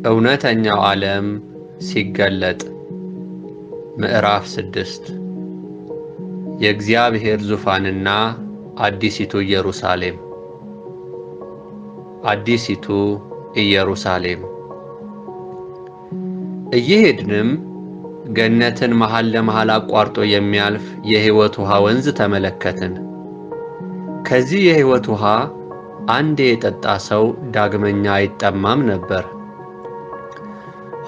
እውነተኛው ዓለም ሲገለጥ ምዕራፍ 6 የእግዚአብሔር ዙፋንና አዲሲቱ ኢየሩሳሌም። አዲሲቱ ኢየሩሳሌም። እየሄድንም ገነትን መሃል ለመሃል አቋርጦ የሚያልፍ የሕይወት ውሃ ወንዝ ተመለከትን። ከዚህ የሕይወት ውሃ አንዴ የጠጣ ሰው ዳግመኛ አይጠማም ነበር።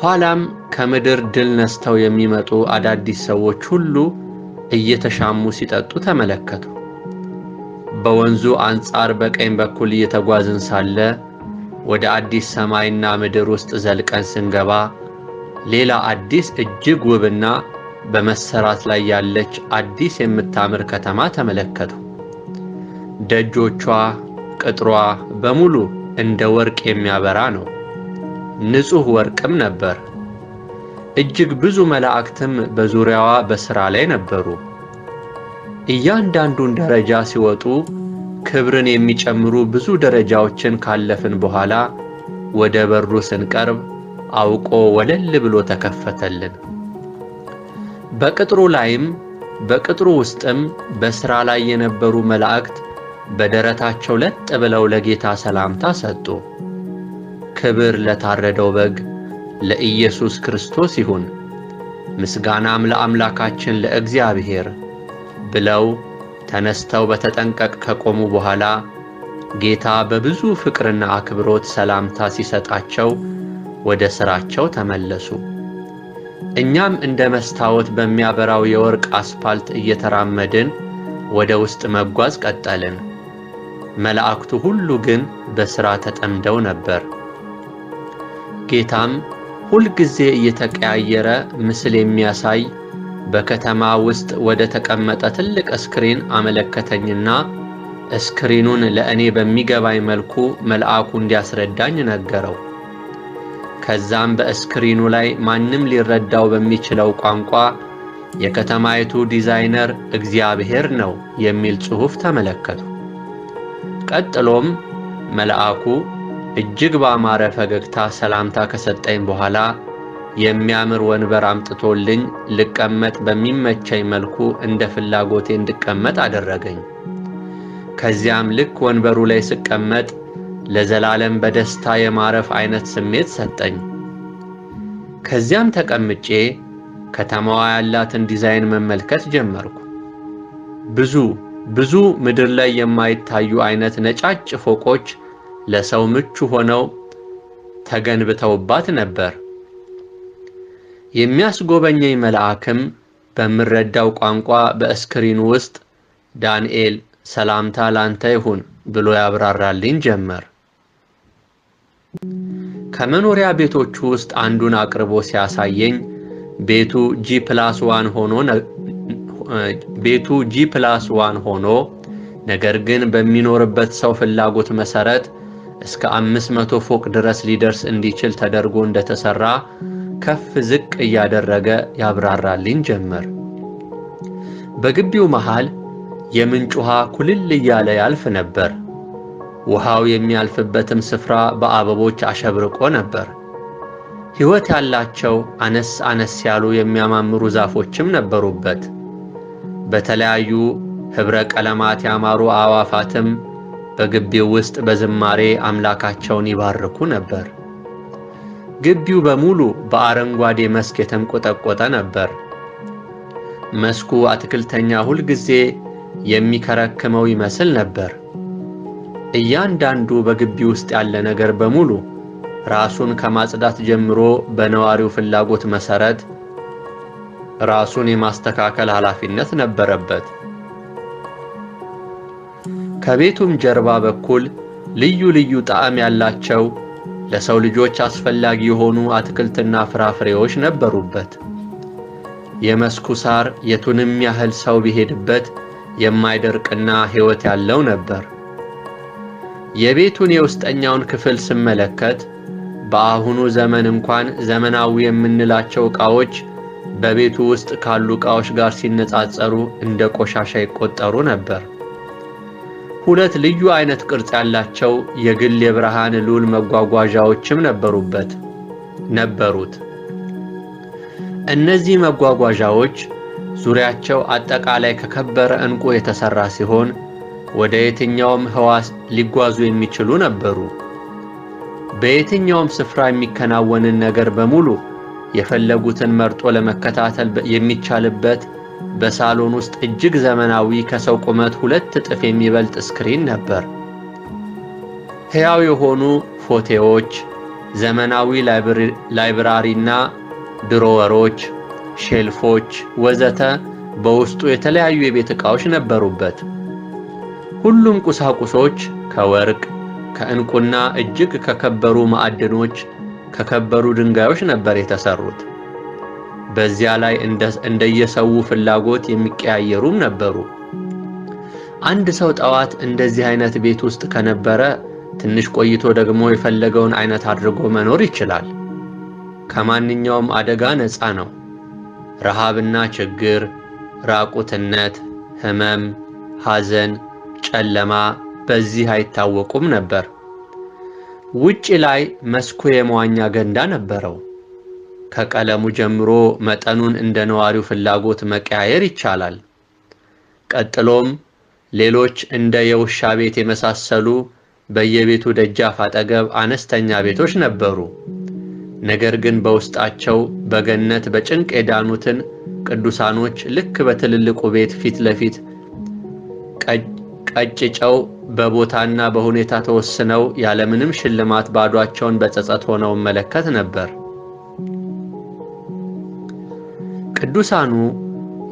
ኋላም ከምድር ድል ነስተው የሚመጡ አዳዲስ ሰዎች ሁሉ እየተሻሙ ሲጠጡ ተመለከቱ። በወንዙ አንጻር በቀኝ በኩል እየተጓዝን ሳለ ወደ አዲስ ሰማይና ምድር ውስጥ ዘልቀን ስንገባ ሌላ አዲስ እጅግ ውብና በመሰራት ላይ ያለች አዲስ የምታምር ከተማ ተመለከቱ። ደጆቿ፣ ቅጥሯ በሙሉ እንደ ወርቅ የሚያበራ ነው። ንጹሕ ወርቅም ነበር። እጅግ ብዙ መላእክትም በዙሪያዋ በሥራ ላይ ነበሩ። እያንዳንዱን ደረጃ ሲወጡ ክብርን የሚጨምሩ ብዙ ደረጃዎችን ካለፍን በኋላ ወደ በሩ ስንቀርብ አውቆ ወለል ብሎ ተከፈተልን። በቅጥሩ ላይም በቅጥሩ ውስጥም በሥራ ላይ የነበሩ መላእክት በደረታቸው ለጥ ብለው ለጌታ ሰላምታ ሰጡ። ክብር ለታረደው በግ ለኢየሱስ ክርስቶስ ይሁን፣ ምስጋናም ለአምላካችን ለእግዚአብሔር ብለው ተነስተው በተጠንቀቅ ከቆሙ በኋላ ጌታ በብዙ ፍቅርና አክብሮት ሰላምታ ሲሰጣቸው ወደ ሥራቸው ተመለሱ። እኛም እንደ መስታወት በሚያበራው የወርቅ አስፋልት እየተራመድን ወደ ውስጥ መጓዝ ቀጠልን። መላእክቱ ሁሉ ግን በሥራ ተጠምደው ነበር። ጌታም ሁልጊዜ እየተቀያየረ ምስል የሚያሳይ በከተማ ውስጥ ወደ ተቀመጠ ትልቅ ስክሪን አመለከተኝና ስክሪኑን ለእኔ በሚገባኝ መልኩ መልአኩ እንዲያስረዳኝ ነገረው። ከዛም በስክሪኑ ላይ ማንም ሊረዳው በሚችለው ቋንቋ የከተማይቱ ዲዛይነር እግዚአብሔር ነው የሚል ጽሑፍ ተመለከቱ። ቀጥሎም መልአኩ እጅግ ባማረ ፈገግታ ሰላምታ ከሰጠኝ በኋላ የሚያምር ወንበር አምጥቶልኝ ልቀመጥ በሚመቸኝ መልኩ እንደ ፍላጎቴ እንድቀመጥ አደረገኝ። ከዚያም ልክ ወንበሩ ላይ ስቀመጥ ለዘላለም በደስታ የማረፍ አይነት ስሜት ሰጠኝ። ከዚያም ተቀምጬ ከተማዋ ያላትን ዲዛይን መመልከት ጀመርኩ። ብዙ ምድር ላይ የማይታዩ አይነት ነጫጭ ፎቆች ለሰው ምቹ ሆነው ተገንብተውባት ነበር። የሚያስጎበኘኝ መልአክም በምረዳው ቋንቋ በስክሪኑ ውስጥ ዳንኤል ሰላምታ ላንተ ይሁን ብሎ ያብራራልኝ ጀመር። ከመኖሪያ ቤቶቹ ውስጥ አንዱን አቅርቦ ሲያሳየኝ ቤቱ G+1 ሆኖ ነገር ግን በሚኖርበት ሰው ፍላጎት መሰረት እስከ 500 ፎቅ ድረስ ሊደርስ እንዲችል ተደርጎ እንደተሰራ ከፍ ዝቅ እያደረገ ያብራራልኝ ጀመር። በግቢው መሃል የምንጭ ውሃ ኩልል እያለ ያልፍ ነበር። ውሃው የሚያልፍበትም ስፍራ በአበቦች አሸብርቆ ነበር። ሕይወት ያላቸው አነስ ያሉ የሚያማምሩ ዛፎችም ነበሩበት። በተለያዩ ኅብረ ቀለማት ያማሩ አዕዋፋትም በግቢው ውስጥ በዝማሬ አምላካቸውን ይባርኩ ነበር። ግቢው በሙሉ በአረንጓዴ መስክ የተንቆጠቆጠ ነበር። መስኩ አትክልተኛ ሁልጊዜ የሚከረክመው ይመስል ነበር። እያንዳንዱ በግቢ ውስጥ ያለ ነገር በሙሉ ራሱን ከማጽዳት ጀምሮ በነዋሪው ፍላጎት መሰረት ራሱን የማስተካከል ኃላፊነት ነበረበት። ከቤቱም ጀርባ በኩል ልዩ ጣዕም ያላቸው ለሰው ልጆች አስፈላጊ የሆኑ አትክልትና ፍራፍሬዎች ነበሩበት። የመስኩ ሳር የቱንም ያህል ሰው ቢሄድበት የማይደርቅና ሕይወት ያለው ነበር። የቤቱን የውስጠኛውን ክፍል ስመለከት በአሁኑ ዘመን እንኳን ዘመናዊ የምንላቸው ዕቃዎች በቤቱ ውስጥ ካሉ ዕቃዎች ጋር ሲነጻጸሩ እንደ ቆሻሻ ይቆጠሩ ነበር። ሁለት ልዩ አይነት ቅርጽ ያላቸው የግል የብርሃን ሉል መጓጓዣዎችም ነበሩት። እነዚህ መጓጓዣዎች ዙሪያቸው አጠቃላይ ከከበረ ዕንቁ የተሰራ ሲሆን ወደ የትኛውም ሕዋስ ሊጓዙ የሚችሉ ነበሩ። በየትኛውም ስፍራ የሚከናወንን ነገር በሙሉ የፈለጉትን መርጦ ለመከታተል የሚቻልበት በሳሎን ውስጥ እጅግ ዘመናዊ ከሰው ቁመት 2 እጥፍ የሚበልጥ ስክሪን ነበር። ሕያው የሆኑ ፎቴዎች፣ ዘመናዊ ላይብራሪና ድሮወሮች፣ ሼልፎች ወዘተ በውስጡ የተለያዩ የቤት ዕቃዎች ነበሩበት። ሁሉም ቁሳቁሶች ከወርቅ፣ ከዕንቁና እጅግ ከከበሩ ማዕድኖች፣ ከከበሩ ድንጋዮች ነበር የተሰሩት። በዚያ ላይ እንደየሰው ፍላጎት የሚቀያየሩም ነበሩ። አንድ ሰው ጠዋት እንደዚህ አይነት ቤት ውስጥ ከነበረ ትንሽ ቆይቶ ደግሞ የፈለገውን አይነት አድርጎ መኖር ይችላል። ከማንኛውም አደጋ ነፃ ነው። ረሃብና ችግር፣ ራቁትነት፣ ሕመም፣ ሐዘን፣ ጨለማ በዚህ አይታወቁም ነበር። ውጪ ላይ መስኩ የመዋኛ ገንዳ ነበረው። ከቀለሙ ጀምሮ መጠኑን እንደ ነዋሪው ፍላጎት መቀያየር ይቻላል። ቀጥሎም ሌሎች እንደ የውሻ ቤት የመሳሰሉ በየቤቱ ደጃፍ አጠገብ አነስተኛ ቤቶች ነበሩ። ነገር ግን በውስጣቸው በገነት በጭንቅ የዳኑትን ቅዱሳኖች ልክ በትልልቁ ቤት ፊት ለፊት ቀጭጨው በቦታና በሁኔታ ተወስነው ያለምንም ሽልማት ባዷቸውን በጸጸት ሆነው መለከት ነበር። ቅዱሳኑ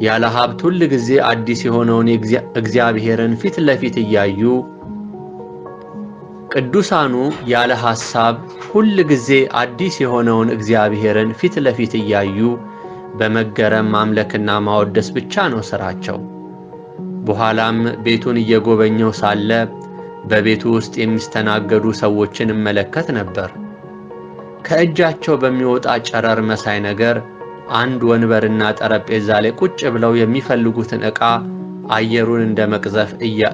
ያለ ሀብት ሁል ጊዜ አዲስ የሆነውን እግዚአብሔርን ፊት ለፊት እያዩ ቅዱሳኑ ያለ ሐሳብ ሁል ጊዜ አዲስ የሆነውን እግዚአብሔርን ፊት ለፊት እያዩ በመገረም ማምለክና ማወደስ ብቻ ነው ሥራቸው። በኋላም ቤቱን እየጎበኘው ሳለ በቤቱ ውስጥ የሚስተናገዱ ሰዎችን እመለከት ነበር። ከእጃቸው በሚወጣ ጨረር መሳይ ነገር አንድ ወንበርና ጠረጴዛ ላይ ቁጭ ብለው የሚፈልጉትን ዕቃ አየሩን እንደ መቅዘፍ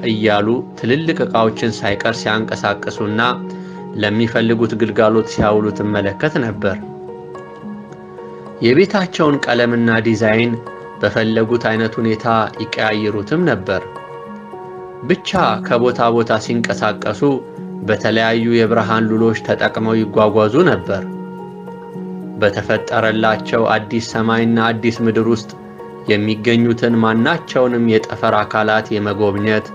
እያሉ ትልልቅ ዕቃዎችን ሳይቀር ሲያንቀሳቅሱና ለሚፈልጉት ግልጋሎት ሲያውሉት እመለከት ነበር። የቤታቸውን ቀለምና ዲዛይን በፈለጉት አይነት ሁኔታ ይቀያይሩትም ነበር። ብቻ ከቦታ ቦታ ሲንቀሳቀሱ በተለያዩ የብርሃን ሉሎች ተጠቅመው ይጓጓዙ ነበር። በተፈጠረላቸው አዲስ ሰማይና አዲስ ምድር ውስጥ የሚገኙትን ማናቸውንም የጠፈር አካላት የመጎብኘት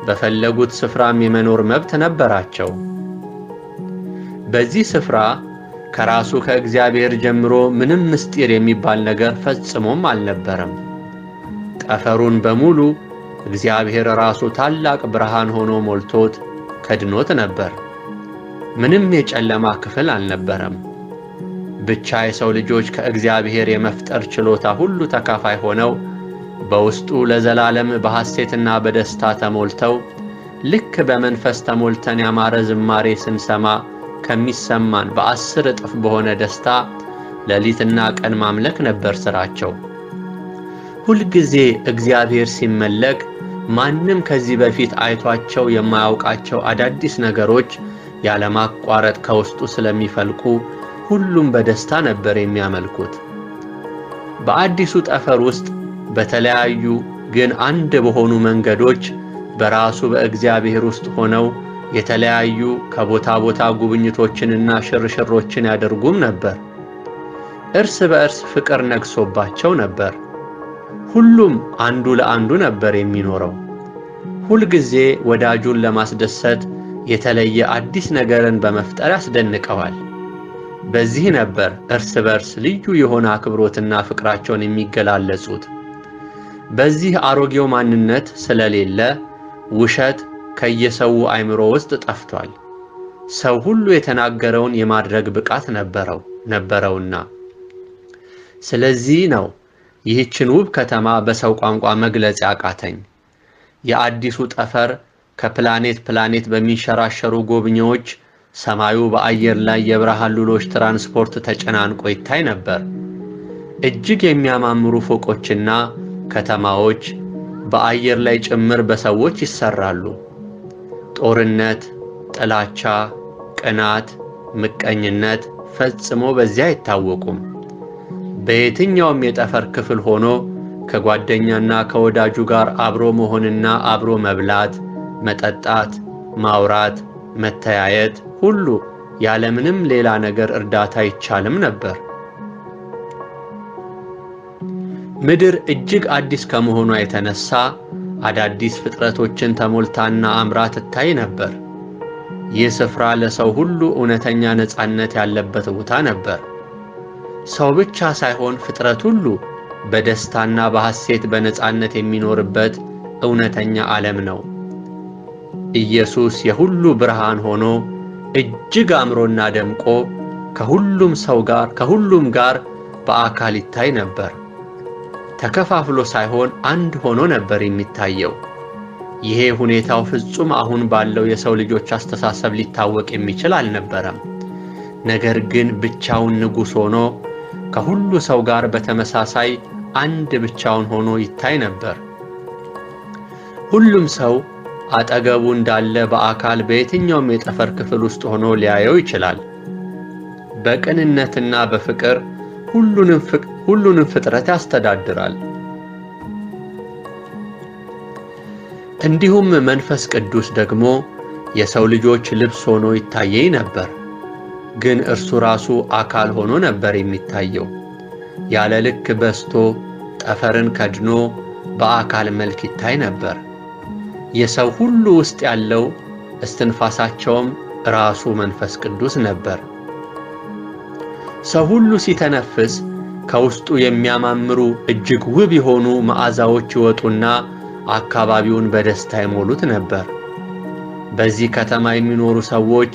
በፈለጉት ስፍራም የመኖር መብት ነበራቸው። በዚህ ስፍራ ከራሱ ከእግዚአብሔር ጀምሮ ምንም ምስጢር የሚባል ነገር ፈጽሞም አልነበረም። ጠፈሩን በሙሉ እግዚአብሔር ራሱ ታላቅ ብርሃን ሆኖ ሞልቶት ከድኖት ነበር። ምንም የጨለማ ክፍል አልነበረም። ብቻ የሰው ልጆች ከእግዚአብሔር የመፍጠር ችሎታ ሁሉ ተካፋይ ሆነው በውስጡ ለዘላለም በሐሴትና በደስታ ተሞልተው ልክ በመንፈስ ተሞልተን ያማረ ዝማሬ ስንሰማ ከሚሰማን በ10 እጥፍ በሆነ ደስታ ሌሊትና ቀን ማምለክ ነበር ሥራቸው። ሁልጊዜ እግዚአብሔር ሲመለክ ማንም ከዚህ በፊት አይቷቸው የማያውቃቸው አዳዲስ ነገሮች ያለማቋረጥ ከውስጡ ስለሚፈልቁ ሁሉም በደስታ ነበር የሚያመልኩት። በአዲሱ ጠፈር ውስጥ በተለያዩ ግን አንድ በሆኑ መንገዶች በራሱ በእግዚአብሔር ውስጥ ሆነው የተለያዩ ከቦታ ቦታ ጉብኝቶችንና ሽርሽሮችን ያደርጉም ነበር። እርስ በእርስ ፍቅር ነግሶባቸው ነበር። ሁሉም አንዱ ለአንዱ ነበር የሚኖረው። ሁልጊዜ ወዳጁን ለማስደሰት የተለየ አዲስ ነገርን በመፍጠር ያስደንቀዋል። በዚህ ነበር እርስ በርስ ልዩ የሆነ አክብሮትና ፍቅራቸውን የሚገላለጹት። በዚህ አሮጌው ማንነት ስለሌለ ውሸት ከየሰው አእምሮ ውስጥ ጠፍቷል። ሰው ሁሉ የተናገረውን የማድረግ ብቃት ነበረውና። ስለዚህ ነው ይህችን ውብ ከተማ በሰው ቋንቋ መግለጽ ያቃተኝ። የአዲሱ ጠፈር ከፕላኔት በሚንሸራሸሩ ጎብኚዎች ሰማዩ በአየር ላይ የብርሃን ሉሎች ትራንስፖርት ተጨናንቆ ይታይ ነበር። እጅግ የሚያማምሩ ፎቆችና ከተማዎች በአየር ላይ ጭምር በሰዎች ይሰራሉ። ጦርነት፣ ጥላቻ፣ ቅናት፣ ምቀኝነት ፈጽሞ በዚያ አይታወቁም። በየትኛውም የጠፈር ክፍል ሆኖ ከጓደኛና ከወዳጁ ጋር አብሮ መሆንና አብሮ መብላት፣ መጠጣት፣ ማውራት፣ መተያየት ሁሉ ያለምንም ሌላ ነገር እርዳታ ይቻልም ነበር። ምድር እጅግ አዲስ ከመሆኗ የተነሳ አዳዲስ ፍጥረቶችን ተሞልታና አምራ ትታይ ነበር። ይህ ስፍራ ለሰው ሁሉ እውነተኛ ነፃነት ያለበት ቦታ ነበር። ሰው ብቻ ሳይሆን ፍጥረት ሁሉ በደስታና በሐሴት በነፃነት የሚኖርበት እውነተኛ ዓለም ነው። ኢየሱስ የሁሉ ብርሃን ሆኖ እጅግ አምሮና ደምቆ ከሁሉም ጋር በአካል ይታይ ነበር። ተከፋፍሎ ሳይሆን አንድ ሆኖ ነበር የሚታየው። ይሄ ሁኔታው ፍጹም አሁን ባለው የሰው ልጆች አስተሳሰብ ሊታወቅ የሚችል አልነበረም። ነገር ግን ብቻውን ንጉሥ ሆኖ ከሁሉ ሰው ጋር በተመሳሳይ አንድ ብቻውን ሆኖ ይታይ ነበር። ሁሉም ሰው አጠገቡ እንዳለ በአካል በየትኛውም የጠፈር ክፍል ውስጥ ሆኖ ሊያየው ይችላል። በቅንነትና በፍቅር ሁሉንም ፍጥረት ያስተዳድራል። እንዲሁም መንፈስ ቅዱስ ደግሞ የሰው ልጆች ልብስ ሆኖ ይታየኝ ነበር። ግን እርሱ ራሱ አካል ሆኖ ነበር የሚታየው። ያለ ልክ በስቶ ጠፈርን ከድኖ በአካል መልክ ይታይ ነበር። የሰው ሁሉ ውስጥ ያለው እስትንፋሳቸውም ራሱ መንፈስ ቅዱስ ነበር። ሰው ሁሉ ሲተነፍስ ከውስጡ የሚያማምሩ እጅግ ውብ የሆኑ መዓዛዎች ይወጡና አካባቢውን በደስታ ይሞሉት ነበር። በዚህ ከተማ የሚኖሩ ሰዎች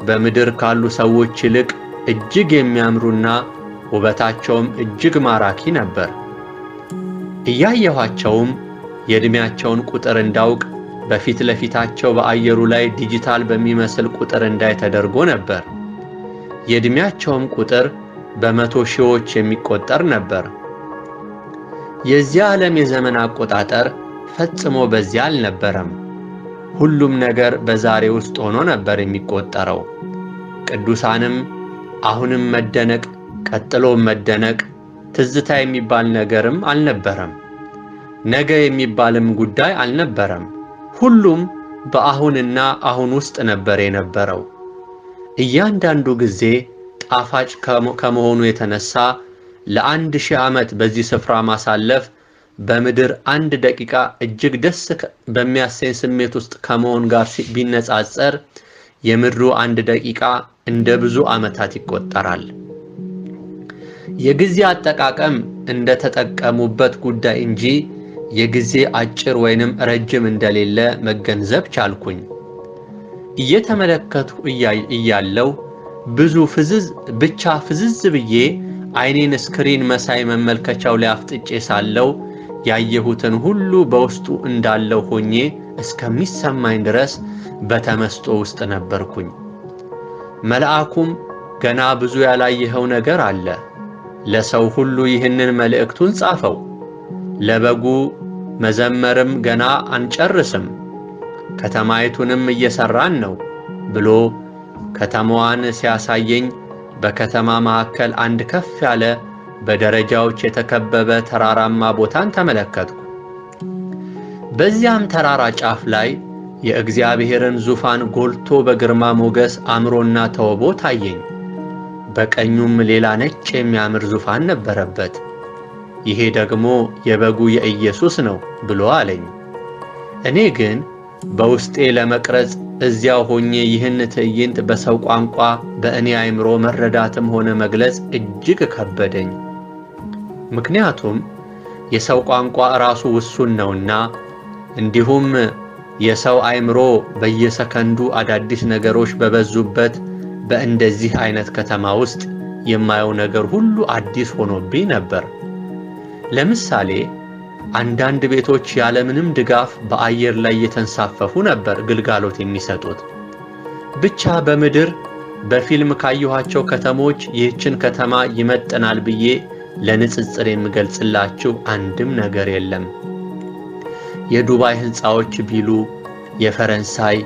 በምድር ካሉ ሰዎች ይልቅ እጅግ የሚያምሩና ውበታቸውም እጅግ ማራኪ ነበር። እያየኋቸውም የዕድሜያቸውን ቁጥር እንዳውቅ በፊት ለፊታቸው በአየሩ ላይ ዲጂታል በሚመስል ቁጥር እንዳይ ተደርጎ ነበር። የዕድሜያቸውም ቁጥር በመቶ ሺዎች የሚቆጠር ነበር። የዚያ ዓለም የዘመን አቆጣጠር ፈጽሞ በዚያ አልነበረም። ሁሉም ነገር በዛሬ ውስጥ ሆኖ ነበር የሚቆጠረው። ቅዱሳንም አሁንም መደነቅ፣ ቀጥሎም መደነቅ፣ ትዝታ የሚባል ነገርም አልነበረም። ነገ የሚባልም ጉዳይ አልነበረም። ሁሉም በአሁንና አሁን ውስጥ ነበር የነበረው። እያንዳንዱ ጊዜ ጣፋጭ ከመሆኑ የተነሳ ለ1000 ዓመት በዚህ ስፍራ ማሳለፍ በምድር 1 ደቂቃ እጅግ ደስ በሚያሰኝ ስሜት ውስጥ ከመሆን ጋር ቢነጻጸር የምድሩ 1 ደቂቃ እንደ ብዙ ዓመታት ይቆጠራል። የጊዜ አጠቃቀም እንደ ተጠቀሙበት ጉዳይ እንጂ የጊዜ አጭር ወይንም ረጅም እንደሌለ መገንዘብ ቻልኩኝ። እየተመለከቱ እያለው ፍዝዝ ብዬ አይኔን ስክሪን መሳይ መመልከቻው ላይ አፍጥጬ ሳለው ያየሁትን ሁሉ በውስጡ እንዳለው ሆኜ እስከሚሰማኝ ድረስ በተመስጦ ውስጥ ነበርኩኝ። መልአኩም ገና ብዙ ያላየኸው ነገር አለ፣ ለሰው ሁሉ ይህንን መልእክቱን ጻፈው፣ ለበጉ መዘመርም ገና አንጨርስም፣ ከተማይቱንም እየሰራን ነው ብሎ ከተማዋን ሲያሳየኝ በከተማ መካከል አንድ ከፍ ያለ በደረጃዎች የተከበበ ተራራማ ቦታን ተመለከትኩ። በዚያም ተራራ ጫፍ ላይ የእግዚአብሔርን ዙፋን ጎልቶ በግርማ ሞገስ አምሮና ተውቦ ታየኝ። በቀኙም ሌላ ነጭ የሚያምር ዙፋን ነበረበት። ይሄ ደግሞ የበጉ የኢየሱስ ነው ብሎ አለኝ። እኔ ግን በውስጤ ለመቅረጽ እዚያው ሆኜ ይህን ትዕይንት በሰው ቋንቋ በእኔ አእምሮ መረዳትም ሆነ መግለጽ እጅግ ከበደኝ። ምክንያቱም የሰው ቋንቋ ራሱ ውሱን ነውና፣ እንዲሁም የሰው አእምሮ በየሰከንዱ አዳዲስ ነገሮች በበዙበት በእንደዚህ አይነት ከተማ ውስጥ የማየው ነገር ሁሉ አዲስ ሆኖብኝ ነበር። ለምሳሌ አንዳንድ ቤቶች ያለምንም ድጋፍ በአየር ላይ የተንሳፈፉ ነበር ግልጋሎት የሚሰጡት። ብቻ በምድር በፊልም ካየኋቸው ከተሞች ይህችን ከተማ ይመጥናል ብዬ ለንጽጽር የምገልጽላችሁ አንድም ነገር የለም። የዱባይ ህንፃዎች ቢሉ፣ የፈረንሳይ፣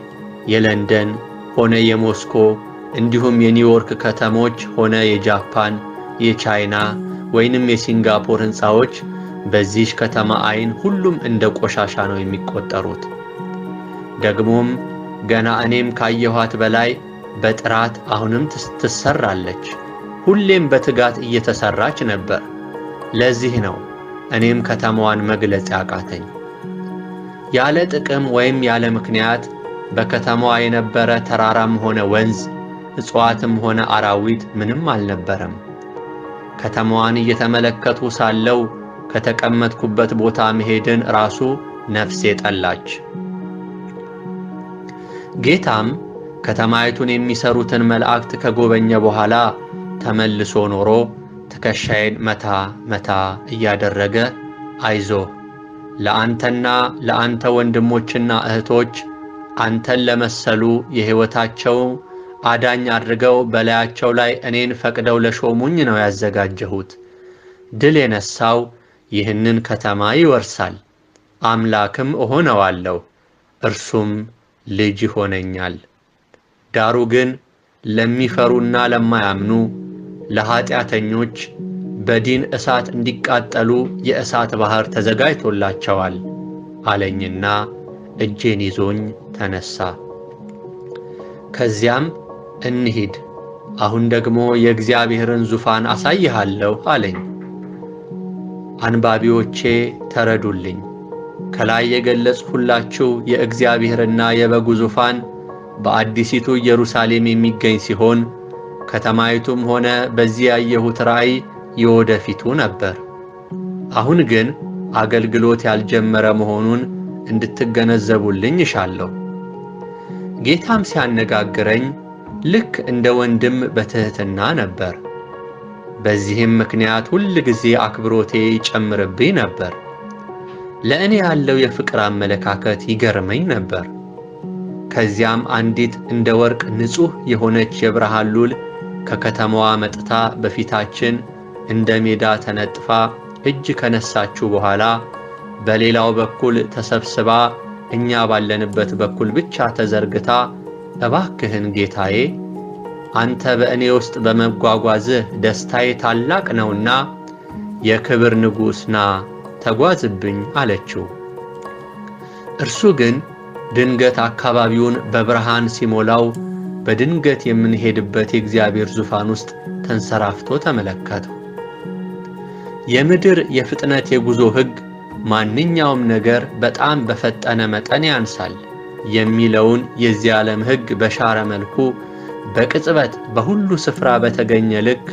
የለንደን ሆነ የሞስኮ እንዲሁም የኒውዮርክ ከተሞች ሆነ የጃፓን፣ የቻይና ወይንም የሲንጋፖር ሕንፃዎች በዚህ ከተማ ዓይን ሁሉም እንደ ቆሻሻ ነው የሚቆጠሩት። ደግሞም ገና እኔም ካየኋት በላይ በጥራት አሁንም ትሰራለች። ሁሌም በትጋት እየተሰራች ነበር። ለዚህ ነው እኔም ከተማዋን መግለጽ ያቃተኝ። ያለ ጥቅም ወይም ያለ ምክንያት በከተማዋ የነበረ ተራራም ሆነ ወንዝ፣ እጽዋትም ሆነ አራዊት ምንም አልነበረም። ከተማዋን እየተመለከቱ ሳለው ከተቀመጥኩበት ቦታ መሄድን ራሱ ነፍሴ ጠላች። ጌታም ከተማይቱን የሚሰሩትን መላእክት ከጎበኘ በኋላ ተመልሶ ኖሮ ትከሻዬን መታ መታ እያደረገ አይዞህ፣ ለአንተና ለአንተ ወንድሞችና እህቶች አንተን ለመሰሉ የሕይወታቸው አዳኝ አድርገው በላያቸው ላይ እኔን ፈቅደው ለሾሙኝ ነው ያዘጋጀሁት። ድል የነሳው ይህንን ከተማ ይወርሳል፣ አምላክም እሆነዋለሁ፣ እርሱም ልጅ ይሆነኛል። ዳሩ ግን ለሚፈሩና ለማያምኑ ለኃጢአተኞች በዲን እሳት እንዲቃጠሉ የእሳት ባሕር ተዘጋጅቶላቸዋል አለኝና እጄን ይዞኝ ተነሳ። ከዚያም እንሂድ፣ አሁን ደግሞ የእግዚአብሔርን ዙፋን አሳይሃለሁ አለኝ። አንባቢዎቼ ተረዱልኝ። ከላይ የገለጽሁላችሁ የእግዚአብሔርና የበጉ ዙፋን በአዲሲቱ ኢየሩሳሌም የሚገኝ ሲሆን ከተማይቱም ሆነ በዚህ ያየሁት ራእይ የወደፊቱ ነበር። አሁን ግን አገልግሎት ያልጀመረ መሆኑን እንድትገነዘቡልኝ እሻለሁ። ጌታም ሲያነጋግረኝ ልክ እንደ ወንድም በትሕትና ነበር። በዚህም ምክንያት ሁል ጊዜ አክብሮቴ ይጨምርብኝ ነበር። ለእኔ ያለው የፍቅር አመለካከት ይገርመኝ ነበር። ከዚያም አንዲት እንደ ወርቅ ንጹሕ የሆነች የብርሃን ሉል ከከተማዋ መጥታ በፊታችን እንደ ሜዳ ተነጥፋ እጅ ከነሳችሁ በኋላ በሌላው በኩል ተሰብስባ እኛ ባለንበት በኩል ብቻ ተዘርግታ እባክህን ጌታዬ፣ አንተ በእኔ ውስጥ በመጓጓዝህ ደስታዬ ታላቅ ነውና የክብር ንጉሥ ና ተጓዝብኝ አለችው። እርሱ ግን ድንገት አካባቢውን በብርሃን ሲሞላው በድንገት የምንሄድበት የእግዚአብሔር ዙፋን ውስጥ ተንሰራፍቶ ተመለከተው። የምድር የፍጥነት የጉዞ ሕግ ማንኛውም ነገር በጣም በፈጠነ መጠን ያንሳል የሚለውን የዚህ ዓለም ሕግ በሻረ መልኩ በቅጽበት በሁሉ ስፍራ በተገኘ ልክ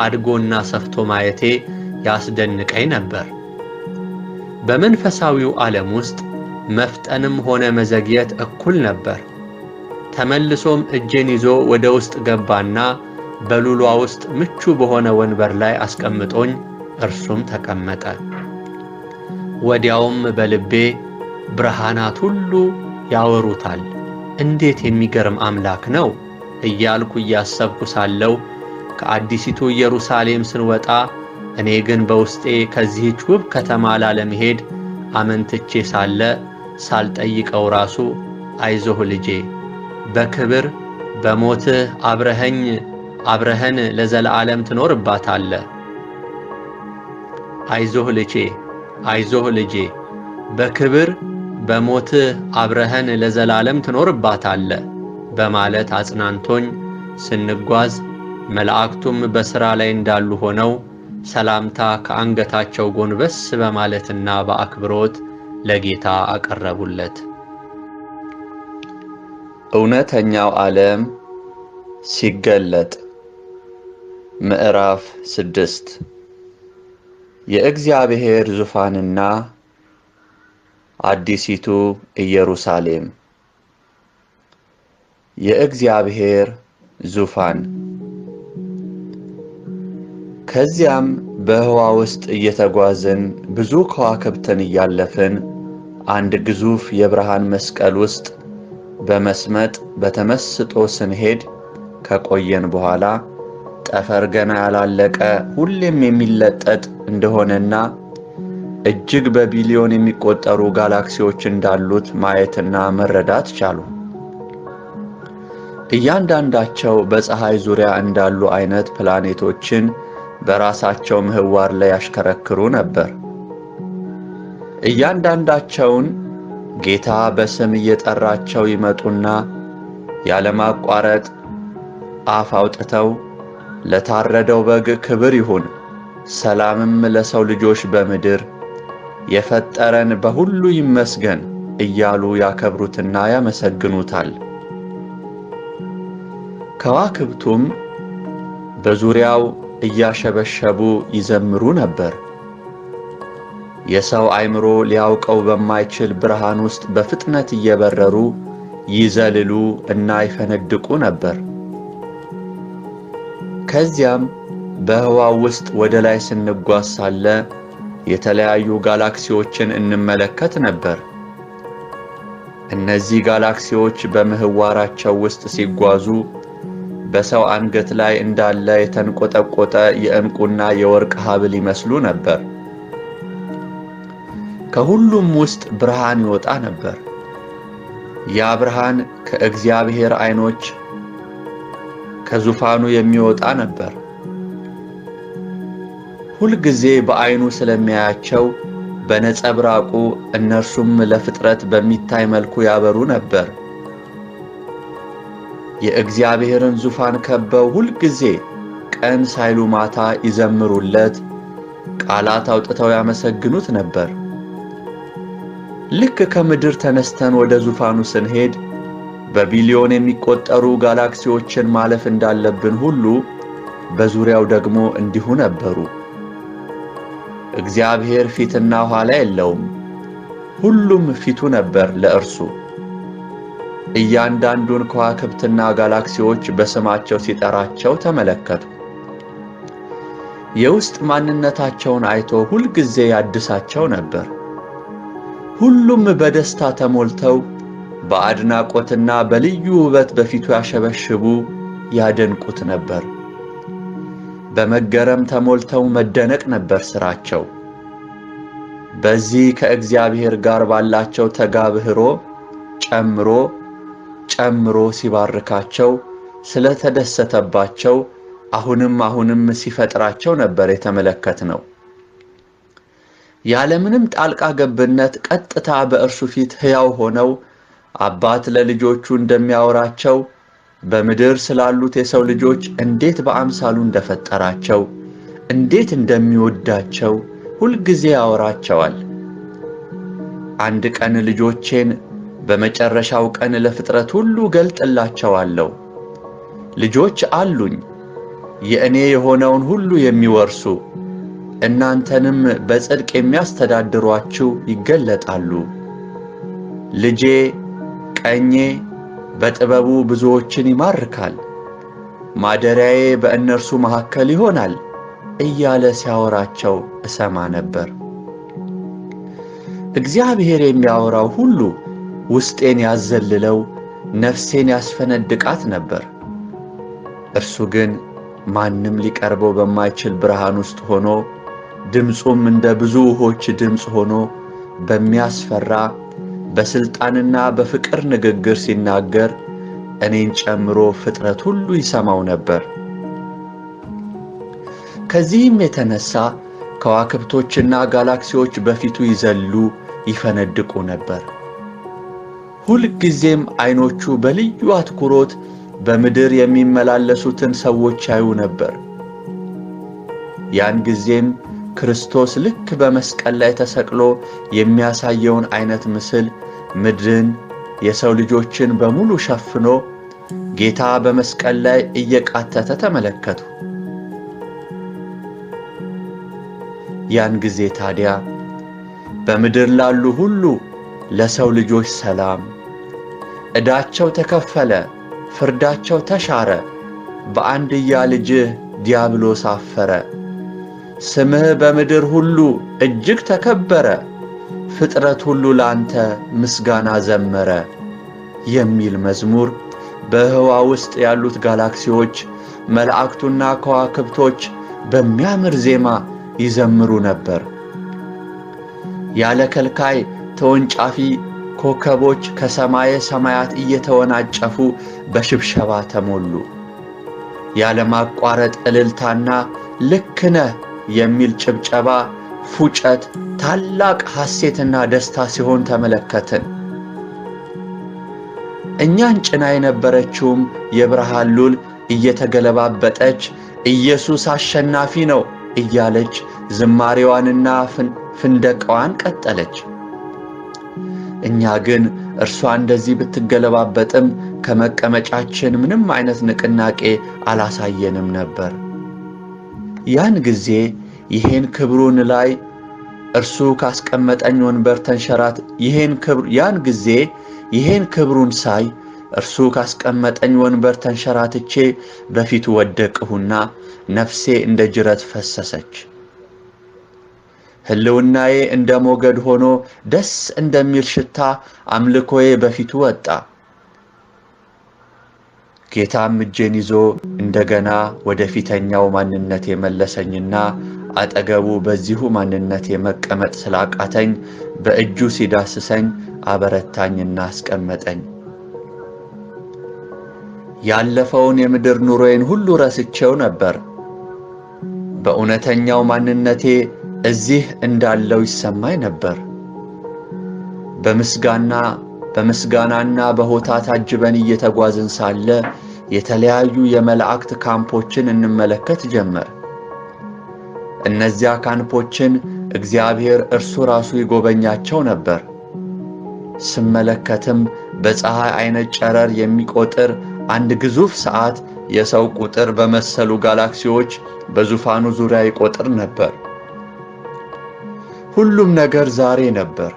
አድጎና ሰፍቶ ማየቴ ያስደንቀኝ ነበር። በመንፈሳዊው ዓለም ውስጥ መፍጠንም ሆነ መዘግየት እኩል ነበር። ተመልሶም እጄን ይዞ ወደ ውስጥ ገባና በሉሏ ውስጥ ምቹ በሆነ ወንበር ላይ አስቀምጦኝ እርሱም ተቀመጠ። ወዲያውም በልቤ ብርሃናት ሁሉ ያወሩታል፣ እንዴት የሚገርም አምላክ ነው እያልኩ እያሰብኩ ሳለው ከአዲሲቱ ኢየሩሳሌም ስንወጣ እኔ ግን በውስጤ ከዚህች ውብ ከተማ ላለመሄድ አመንትቼ ሳለ ሳልጠይቀው ራሱ አይዞህ ልጄ፣ በክብር በሞትህ አብረኸን ለዘላለም ትኖርባታለህ። አይዞህ ልጄ፣ በክብር በሞትህ አብረኸን ለዘላለም ትኖርባታለህ በማለት አጽናንቶኝ ስንጓዝ መላእክቱም በሥራ ላይ እንዳሉ ሆነው ሰላምታ ከአንገታቸው ጎንበስ በማለትና በአክብሮት ለጌታ አቀረቡለት። እውነተኛው ዓለም ሲገለጥ ምዕራፍ 6 የእግዚአብሔር ዙፋንና አዲሲቱ ኢየሩሳሌም። የእግዚአብሔር ዙፋን። ከዚያም በህዋ ውስጥ እየተጓዝን ብዙ ከዋክብትን እያለፍን አንድ ግዙፍ የብርሃን መስቀል ውስጥ በመስመጥ በተመስጦ ስንሄድ ከቆየን በኋላ ጠፈር ገና ያላለቀ ሁሌም የሚለጠጥ እንደሆነና እጅግ በቢሊዮን የሚቆጠሩ ጋላክሲዎች እንዳሉት ማየትና መረዳት ቻሉ። እያንዳንዳቸው በፀሐይ ዙሪያ እንዳሉ አይነት ፕላኔቶችን በራሳቸው ምህዋር ላይ ያሽከረክሩ ነበር። እያንዳንዳቸውን ጌታ በስም እየጠራቸው ይመጡና ያለማቋረጥ አፍ አውጥተው ለታረደው በግ ክብር ይሁን፣ ሰላምም ለሰው ልጆች በምድር የፈጠረን በሁሉ ይመስገን እያሉ ያከብሩትና ያመሰግኑታል። ከዋክብቱም በዙሪያው እያሸበሸቡ ይዘምሩ ነበር። የሰው አእምሮ ሊያውቀው በማይችል ብርሃን ውስጥ በፍጥነት እየበረሩ ይዘልሉ እና ይፈነድቁ ነበር። ከዚያም በህዋው ውስጥ ወደ ላይ ስንጓዝ ሳለ የተለያዩ ጋላክሲዎችን እንመለከት ነበር። እነዚህ ጋላክሲዎች በምህዋራቸው ውስጥ ሲጓዙ በሰው አንገት ላይ እንዳለ የተንቆጠቆጠ የዕንቁና የወርቅ ሐብል ይመስሉ ነበር። ከሁሉም ውስጥ ብርሃን ይወጣ ነበር። ያ ብርሃን ከእግዚአብሔር ዓይኖች ከዙፋኑ የሚወጣ ነበር። ሁልጊዜ በዓይኑ ስለሚያያቸው በነጸብራቁ እነርሱም ለፍጥረት በሚታይ መልኩ ያበሩ ነበር። የእግዚአብሔርን ዙፋን ከበው ሁልጊዜ ቀን ሳይሉ ማታ ይዘምሩለት፣ ቃላት አውጥተው ያመሰግኑት ነበር። ልክ ከምድር ተነስተን ወደ ዙፋኑ ስንሄድ በቢሊዮን የሚቆጠሩ ጋላክሲዎችን ማለፍ እንዳለብን ሁሉ በዙሪያው ደግሞ እንዲሁ ነበሩ። እግዚአብሔር ፊትና ኋላ የለውም፣ ሁሉም ፊቱ ነበር ለእርሱ። እያንዳንዱን ከዋክብትና ጋላክሲዎች በስማቸው ሲጠራቸው ተመለከቱ። የውስጥ ማንነታቸውን አይቶ ሁልጊዜ ያድሳቸው ነበር። ሁሉም በደስታ ተሞልተው በአድናቆትና በልዩ ውበት በፊቱ ያሸበሽቡ ያደንቁት ነበር። በመገረም ተሞልተው መደነቅ ነበር ሥራቸው። በዚህ ከእግዚአብሔር ጋር ባላቸው ተጋብህሮ ጨምሮ ሲባርካቸው ስለተደሰተባቸው አሁንም ሲፈጥራቸው ነበር የተመለከትነው። ያለምንም ጣልቃ ገብነት ቀጥታ በእርሱ ፊት ሕያው ሆነው አባት ለልጆቹ እንደሚያወራቸው በምድር ስላሉት የሰው ልጆች እንዴት በአምሳሉ እንደፈጠራቸው እንዴት እንደሚወዳቸው ሁልጊዜ ያወራቸዋል። አንድ ቀን ልጆቼን በመጨረሻው ቀን ለፍጥረት ሁሉ ገልጥላቸዋለሁ። ልጆች አሉኝ፣ የእኔ የሆነውን ሁሉ የሚወርሱ እናንተንም በጽድቅ የሚያስተዳድሯችሁ ይገለጣሉ። ልጄ ቀኜ በጥበቡ ብዙዎችን ይማርካል፣ ማደሪያዬ በእነርሱ መካከል ይሆናል እያለ ሲያወራቸው እሰማ ነበር። እግዚአብሔር የሚያወራው ሁሉ ውስጤን ያዘልለው፣ ነፍሴን ያስፈነድቃት ነበር። እርሱ ግን ማንም ሊቀርበው በማይችል ብርሃን ውስጥ ሆኖ ድምፁም እንደ ብዙ ውኆች ድምፅ ሆኖ በሚያስፈራ በስልጣንና በፍቅር ንግግር ሲናገር እኔን ጨምሮ ፍጥረት ሁሉ ይሰማው ነበር። ከዚህም የተነሳ ከዋክብቶችና ጋላክሲዎች በፊቱ ይዘሉ ይፈነድቁ ነበር። ሁልጊዜም ዓይኖቹ በልዩ አትኩሮት በምድር የሚመላለሱትን ሰዎች ያዩ ነበር። ያን ጊዜም ክርስቶስ ልክ በመስቀል ላይ ተሰቅሎ የሚያሳየውን አይነት ምስል ምድርን የሰው ልጆችን በሙሉ ሸፍኖ ጌታ በመስቀል ላይ እየቃተተ ተመለከቱ። ያን ጊዜ ታዲያ በምድር ላሉ ሁሉ ለሰው ልጆች ሰላም፣ ዕዳቸው ተከፈለ፣ ፍርዳቸው ተሻረ፣ በአንድያ ልጅህ ዲያብሎስ አፈረ፣ ስምህ በምድር ሁሉ እጅግ ተከበረ፣ ፍጥረት ሁሉ ላንተ ምስጋና ዘመረ የሚል መዝሙር በህዋ ውስጥ ያሉት ጋላክሲዎች መላእክቱና ከዋክብቶች በሚያምር ዜማ ይዘምሩ ነበር። ያለ ከልካይ ተወንጫፊ ኮከቦች ከሰማየ ሰማያት እየተወናጨፉ በሽብሸባ ተሞሉ። ያለማቋረጥ እልልታና ልክ ነህ የሚል ጭብጨባ፣ ፉጨት፣ ታላቅ ሐሴትና ደስታ ሲሆን ተመለከትን። እኛን ጭና የነበረችውም የብርሃን ሉል እየተገለባበጠች ኢየሱስ አሸናፊ ነው እያለች ዝማሬዋንና ፍንደቃዋን ቀጠለች። እኛ ግን እርሷ እንደዚህ ብትገለባበጥም ከመቀመጫችን ምንም አይነት ንቅናቄ አላሳየንም ነበር። ያን ጊዜ ይሄን ክብሩን ላይ እርሱ ካስቀመጠኝ ወንበር ይሄን ክብሩን ሳይ እርሱ ካስቀመጠኝ ወንበር ተንሸራትቼ በፊቱ ወደቅሁና ነፍሴ እንደ ጅረት ፈሰሰች። ሕልውናዬ እንደ ሞገድ ሆኖ ደስ እንደሚል ሽታ አምልኮዬ በፊቱ ወጣ። ጌታም እጄን ይዞ እንደገና ወደ ፊተኛው ማንነቴ መለሰኝና አጠገቡ በዚሁ ማንነቴ መቀመጥ ስላቃተኝ በእጁ ሲዳስሰኝ አበረታኝና አስቀመጠኝ። ያለፈውን የምድር ኑሮዬን ሁሉ ረስቼው ነበር። በእውነተኛው ማንነቴ እዚህ እንዳለው ይሰማኝ ነበር። በምስጋናና በሆታ ታጅበን እየተጓዝን ሳለ የተለያዩ የመላእክት ካምፖችን እንመለከት ጀመር። እነዚያ ካምፖችን እግዚአብሔር እርሱ ራሱ ይጎበኛቸው ነበር። ስመለከትም በፀሐይ አይነት ጨረር የሚቆጥር አንድ ግዙፍ ሰዓት የሰው ቁጥር በመሰሉ ጋላክሲዎች በዙፋኑ ዙሪያ ይቆጥር ነበር። ሁሉም ነገር ዛሬ ነበር።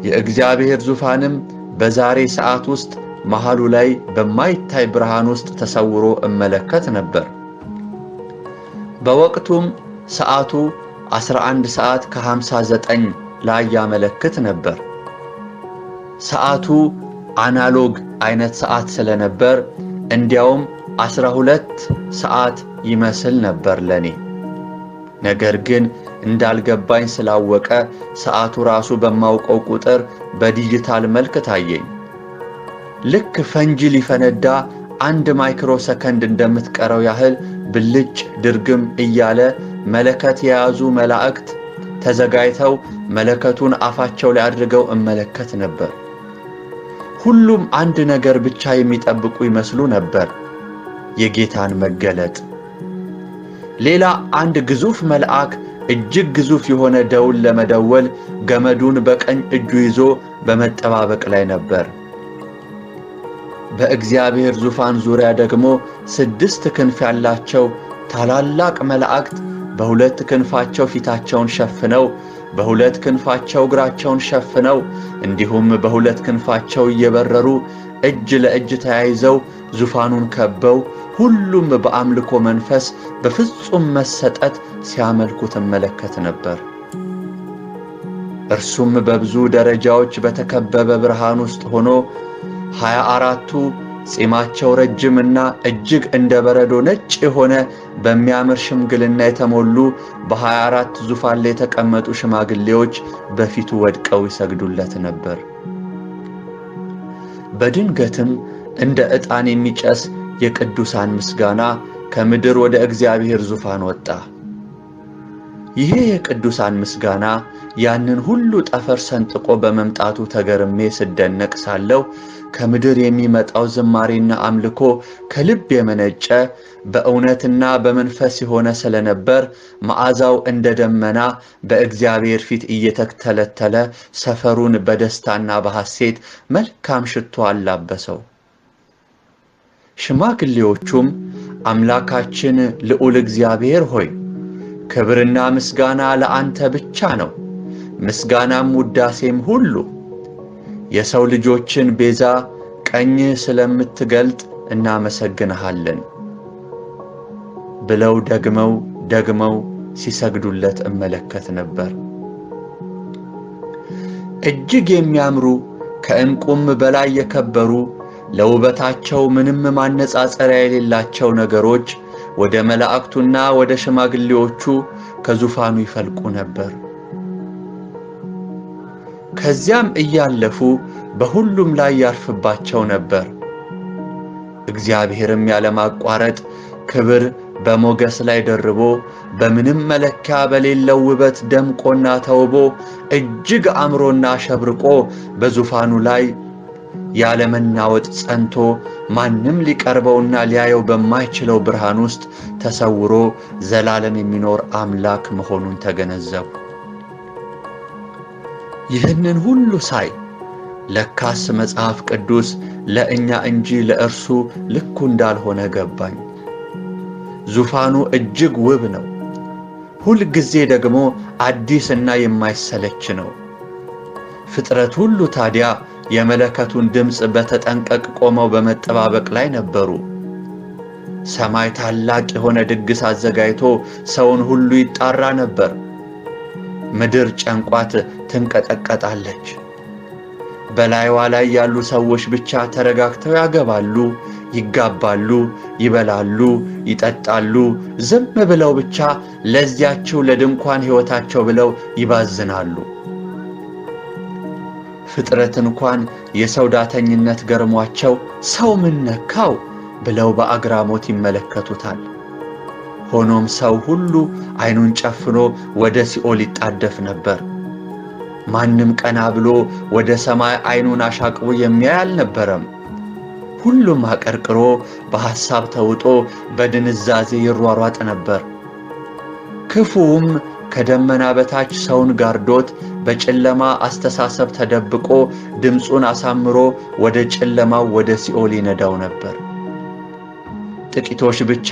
የእግዚአብሔር ዙፋንም በዛሬ ሰዓት ውስጥ መሃሉ ላይ በማይታይ ብርሃን ውስጥ ተሰውሮ እመለከት ነበር። በወቅቱም ሰዓቱ 11 ሰዓት ከ59 ላይ ያመለክት ነበር። ሰዓቱ አናሎግ አይነት ሰዓት ስለነበር እንዲያውም 12 ሰዓት ይመስል ነበር ለኔ። ነገር ግን እንዳልገባኝ ስላወቀ ሰዓቱ ራሱ በማውቀው ቁጥር በዲጂታል መልክ ታየኝ። ልክ ፈንጂ ሊፈነዳ 1 ማይክሮ ሰከንድ እንደምትቀረው ያህል ብልጭ ድርግም እያለ መለከት የያዙ መላእክት ተዘጋጅተው መለከቱን አፋቸው ላይ አድርገው እመለከት ነበር። ሁሉም አንድ ነገር ብቻ የሚጠብቁ ይመስሉ ነበር፣ የጌታን መገለጥ። ሌላ አንድ ግዙፍ መልአክ እጅግ ግዙፍ የሆነ ደውል ለመደወል ገመዱን በቀኝ እጁ ይዞ በመጠባበቅ ላይ ነበር። በእግዚአብሔር ዙፋን ዙሪያ ደግሞ 6 ክንፍ ያላቸው ታላላቅ መላእክት በ2 ክንፋቸው ፊታቸውን ሸፍነው፣ በ2 ክንፋቸው እግራቸውን ሸፍነው፣ እንዲሁም በ2 ክንፋቸው እየበረሩ እጅ ለእጅ ተያይዘው ዙፋኑን ከበው ሁሉም በአምልኮ መንፈስ በፍጹም መሰጠት ሲያመልኩት እመለከት ነበር። እርሱም በብዙ ደረጃዎች በተከበበ ብርሃን ውስጥ ሆኖ 24ቱ ጺማቸው ረጅምና እጅግ እንደ በረዶ ነጭ የሆነ በሚያምር ሽምግልና የተሞሉ በ24 ዙፋን ላይ የተቀመጡ ሽማግሌዎች በፊቱ ወድቀው ይሰግዱለት ነበር። በድንገትም እንደ ዕጣን የሚጨስ የቅዱሳን ምስጋና ከምድር ወደ እግዚአብሔር ዙፋን ወጣ። ይሄ የቅዱሳን ምስጋና ያንን ሁሉ ጠፈር ሰንጥቆ በመምጣቱ ተገርሜ ስደነቅ ሳለሁ ከምድር የሚመጣው ዝማሬና አምልኮ ከልብ የመነጨ በእውነትና በመንፈስ የሆነ ስለነበር መዓዛው እንደ ደመና በእግዚአብሔር ፊት እየተተለተለ ሰፈሩን በደስታና በሐሴት መልካም ሽቶ አላበሰው። ሽማግሌዎቹም አምላካችን ልዑል እግዚአብሔር ሆይ ክብርና ምስጋና ለአንተ ብቻ ነው፣ ምስጋናም ውዳሴም ሁሉ የሰው ልጆችን ቤዛ ቀኝ ስለምትገልጥ እናመሰግንሃለን ብለው ደግመው ሲሰግዱለት እመለከት ነበር። እጅግ የሚያምሩ ከዕንቁም በላይ የከበሩ ለውበታቸው ምንም ማነጻጸሪያ የሌላቸው ነገሮች ወደ መላእክቱና ወደ ሽማግሌዎቹ ከዙፋኑ ይፈልቁ ነበር። ከዚያም እያለፉ በሁሉም ላይ ያርፍባቸው ነበር። እግዚአብሔርም ያለማቋረጥ ክብር በሞገስ ላይ ደርቦ በምንም መለኪያ በሌለው ውበት ደምቆና ተውቦ እጅግ አምሮና ሸብርቆ በዙፋኑ ላይ ያለመናወጥ ጸንቶ ማንም ሊቀርበውና ሊያየው በማይችለው ብርሃን ውስጥ ተሰውሮ ዘላለም የሚኖር አምላክ መሆኑን ተገነዘቡ። ይህንን ሁሉ ሳይ ለካስ መጽሐፍ ቅዱስ ለእኛ እንጂ ለእርሱ ልኩ እንዳልሆነ ገባኝ። ዙፋኑ እጅግ ውብ ነው። ሁል ጊዜ ደግሞ አዲስና የማይሰለች ነው። ፍጥረት ሁሉ ታዲያ የመለከቱን ድምፅ በተጠንቀቅ ቆመው በመጠባበቅ ላይ ነበሩ። ሰማይ ታላቅ የሆነ ድግስ አዘጋጅቶ ሰውን ሁሉ ይጣራ ነበር። ምድር ጨንቋት ትንቀጠቀጣለች። በላይዋ ላይ ያሉ ሰዎች ብቻ ተረጋግተው ያገባሉ፣ ይጋባሉ፣ ይበላሉ፣ ይጠጣሉ። ዝም ብለው ብቻ ለዚያቸው ለድንኳን ሕይወታቸው ብለው ይባዝናሉ። ፍጥረት እንኳን የሰው ዳተኝነት ገርሟቸው ሰው ምን ነካው ብለው በአግራሞት ይመለከቱታል። ሆኖም ሰው ሁሉ ዓይኑን ጨፍኖ ወደ ሲኦል ይጣደፍ ነበር። ማንም ቀና ብሎ ወደ ሰማይ ዓይኑን አሻቅቦ የሚያይ አልነበረም። ሁሉም አቀርቅሮ በሐሳብ ተውጦ በድንዛዜ ይሯሯጥ ነበር። ክፉውም ከደመና በታች ሰውን ጋርዶት በጨለማ አስተሳሰብ ተደብቆ ድምፁን አሳምሮ ወደ ጨለማው ወደ ሲኦል ይነዳው ነበር። ጥቂቶች ብቻ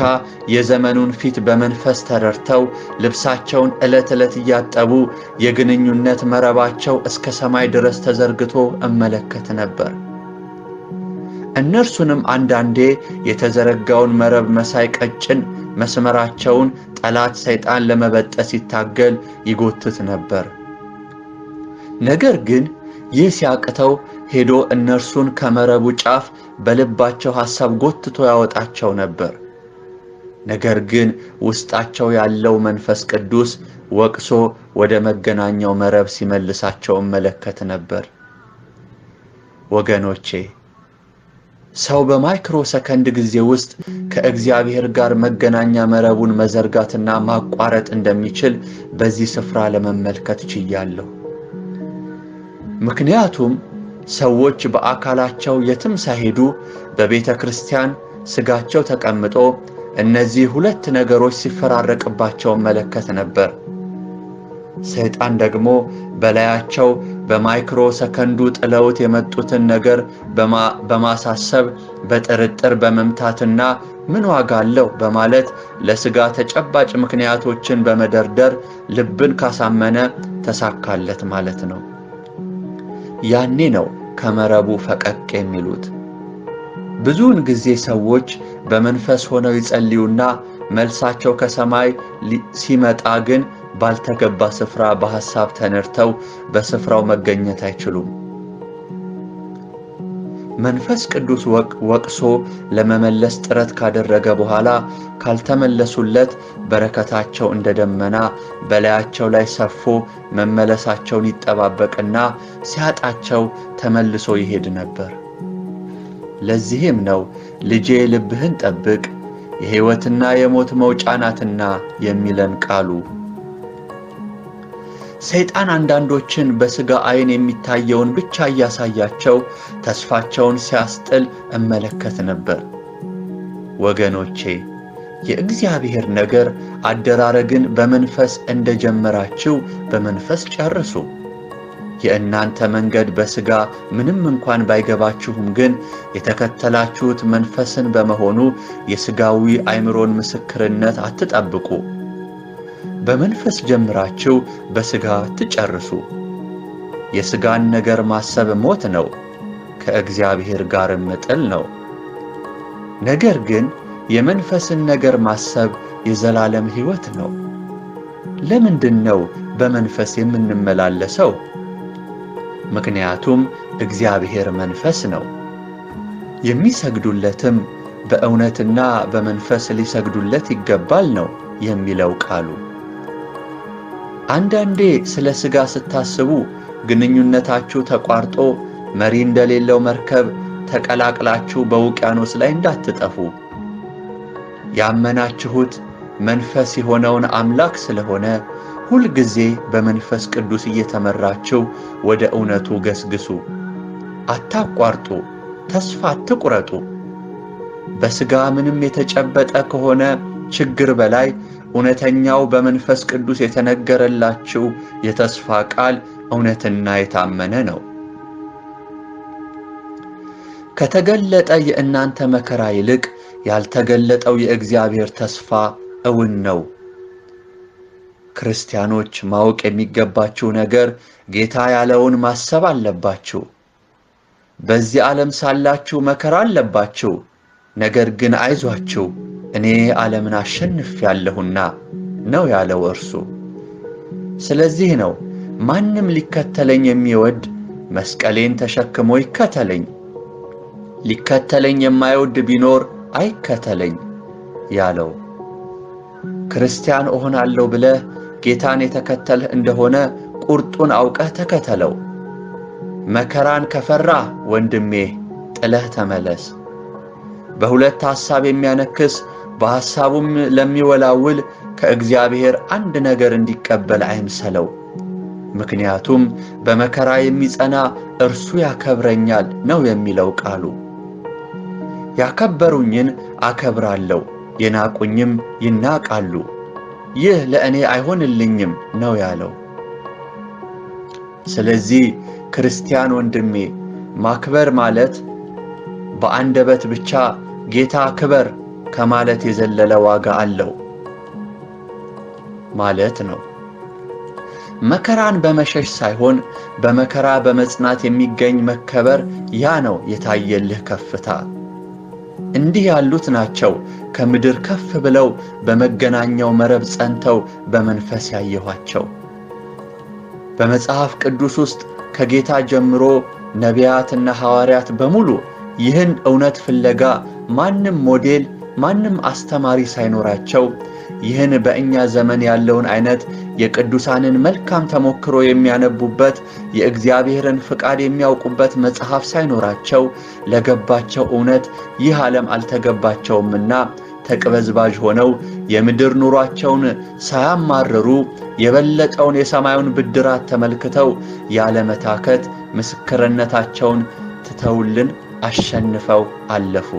የዘመኑን ፊት በመንፈስ ተረድተው ልብሳቸውን ዕለት ዕለት እያጠቡ የግንኙነት መረባቸው እስከ ሰማይ ድረስ ተዘርግቶ እመለከት ነበር። እነርሱንም አንዳንዴ የተዘረጋውን መረብ መሳይ ቀጭን መስመራቸውን ጠላት ሰይጣን ለመበጠስ ይታገል ይጎትት ነበር። ነገር ግን ይህ ሲያቅተው ሄዶ እነርሱን ከመረቡ ጫፍ በልባቸው ሐሳብ ጎትቶ ያወጣቸው ነበር። ነገር ግን ውስጣቸው ያለው መንፈስ ቅዱስ ወቅሶ ወደ መገናኛው መረብ ሲመልሳቸው እመለከት ነበር። ወገኖቼ፣ ሰው በማይክሮ ሰከንድ ጊዜ ውስጥ ከእግዚአብሔር ጋር መገናኛ መረቡን መዘርጋትና ማቋረጥ እንደሚችል በዚህ ስፍራ ለመመልከት ችያለሁ። ምክንያቱም ሰዎች በአካላቸው የትም ሳይሄዱ በቤተ ክርስቲያን ሥጋቸው ተቀምጦ እነዚህ ሁለት ነገሮች ሲፈራረቅባቸው መለከት ነበር። ሰይጣን ደግሞ በላያቸው በማይክሮ ሰከንዱ ጥለውት የመጡትን ነገር በማሳሰብ በጥርጥር በመምታትና ምን ዋጋ አለው በማለት ለሥጋ ተጨባጭ ምክንያቶችን በመደርደር ልብን ካሳመነ ተሳካለት ማለት ነው። ያኔ ነው ከመረቡ ፈቀቅ የሚሉት። ብዙውን ጊዜ ሰዎች በመንፈስ ሆነው ይጸልዩና መልሳቸው ከሰማይ ሲመጣ ግን ባልተገባ ስፍራ በሐሳብ ተነድተው በስፍራው መገኘት አይችሉም። መንፈስ ቅዱስ ወቅሶ ለመመለስ ጥረት ካደረገ በኋላ ካልተመለሱለት በረከታቸው እንደ ደመና በላያቸው ላይ ሰፎ መመለሳቸውን ይጠባበቅና ሲያጣቸው ተመልሶ ይሄድ ነበር። ለዚህም ነው ልጄ ልብህን ጠብቅ የሕይወትና የሞት መውጫ ናትና የሚለን ቃሉ። ሰይጣን አንዳንዶችን በሥጋ ዓይን የሚታየውን ብቻ እያሳያቸው ተስፋቸውን ሲያስጥል እመለከት ነበር። ወገኖቼ፣ የእግዚአብሔር ነገር አደራረግን በመንፈስ እንደጀመራችሁ በመንፈስ ጨርሱ። የእናንተ መንገድ በሥጋ ምንም እንኳን ባይገባችሁም ግን የተከተላችሁት መንፈስን በመሆኑ የሥጋዊ አእምሮን ምስክርነት አትጠብቁ። በመንፈስ ጀምራችሁ በሥጋ ትጨርሱ። የሥጋን ነገር ማሰብ ሞት ነው፣ ከእግዚአብሔር ጋርም ጥል ነው። ነገር ግን የመንፈስን ነገር ማሰብ የዘላለም ሕይወት ነው። ለምንድን ነው በመንፈስ የምንመላለሰው? ምክንያቱም እግዚአብሔር መንፈስ ነው። የሚሰግዱለትም በእውነትና በመንፈስ ሊሰግዱለት ይገባል ነው የሚለው ቃሉ። አንዳንዴ ስለ ሥጋ ስታስቡ ግንኙነታችሁ ተቋርጦ መሪ እንደሌለው መርከብ ተቀላቅላችሁ በውቅያኖስ ላይ እንዳትጠፉ። ያመናችሁት መንፈስ የሆነውን አምላክ ስለሆነ ሁልጊዜ በመንፈስ ቅዱስ እየተመራችሁ ወደ እውነቱ ገስግሱ። አታቋርጡ፣ ተስፋ አትቁረጡ። በሥጋ ምንም የተጨበጠ ከሆነ ችግር በላይ እውነተኛው በመንፈስ ቅዱስ የተነገረላችሁ የተስፋ ቃል እውነትና የታመነ ነው። ከተገለጠ የእናንተ መከራ ይልቅ ያልተገለጠው የእግዚአብሔር ተስፋ እውን ነው። ክርስቲያኖች ማወቅ የሚገባችሁ ነገር ጌታ ያለውን ማሰብ አለባችሁ። በዚህ ዓለም ሳላችሁ መከራ አለባችሁ፣ ነገር ግን አይዟችሁ እኔ ዓለምን አሸንፌአለሁና ነው ያለው እርሱ። ስለዚህ ነው ማንም ሊከተለኝ የሚወድ መስቀሌን ተሸክሞ ይከተለኝ፣ ሊከተለኝ የማይወድ ቢኖር አይከተለኝ ያለው። ክርስቲያን እሆናለሁ ብለህ ጌታን የተከተልህ እንደሆነ ቁርጡን አውቀህ ተከተለው። መከራን ከፈራህ ወንድሜ ጥለህ ተመለስ። በሁለት ሐሳብ የሚያነክስ በሐሳቡም ለሚወላውል ከእግዚአብሔር አንድ ነገር እንዲቀበል አይምሰለው። ምክንያቱም በመከራ የሚጸና እርሱ ያከብረኛል ነው የሚለው ቃሉ። ያከበሩኝን አከብራለሁ፣ የናቁኝም ይናቃሉ። ይህ ለእኔ አይሆንልኝም ነው ያለው። ስለዚህ ክርስቲያን ወንድሜ ማክበር ማለት በአንደበት ብቻ ጌታ ክበር ከማለት የዘለለ ዋጋ አለው ማለት ነው። መከራን በመሸሽ ሳይሆን በመከራ በመጽናት የሚገኝ መከበር፣ ያ ነው የታየልህ ከፍታ። እንዲህ ያሉት ናቸው ከምድር ከፍ ብለው በመገናኛው መረብ ጸንተው በመንፈስ ያየኋቸው። በመጽሐፍ ቅዱስ ውስጥ ከጌታ ጀምሮ ነቢያትና ሐዋርያት በሙሉ ይህን እውነት ፍለጋ ማንም ሞዴል ማንም አስተማሪ ሳይኖራቸው ይህን በእኛ ዘመን ያለውን አይነት የቅዱሳንን መልካም ተሞክሮ የሚያነቡበት የእግዚአብሔርን ፍቃድ የሚያውቁበት መጽሐፍ ሳይኖራቸው ለገባቸው እውነት ይህ ዓለም አልተገባቸውምና ተቅበዝባዥ ሆነው የምድር ኑሯቸውን ሳያማርሩ የበለጠውን የሰማዩን ብድራት ተመልክተው ያለመታከት ምስክርነታቸውን ትተውልን አሸንፈው አለፉ።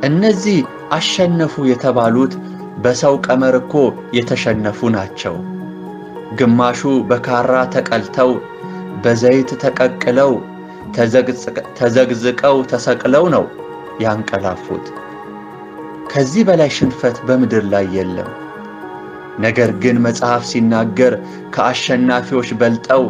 እነዚህ አሸነፉ የተባሉት በሰው ቀመር እኮ የተሸነፉ ናቸው። ግማሹ በካራ ተቀልተው በዘይት ተቀቅለው ተዘግዝቀው ተሰቅለው ነው ያንቀላፉት። ከዚህ በላይ ሽንፈት በምድር ላይ የለም። ነገር ግን መጽሐፍ ሲናገር ከአሸናፊዎች በልጠው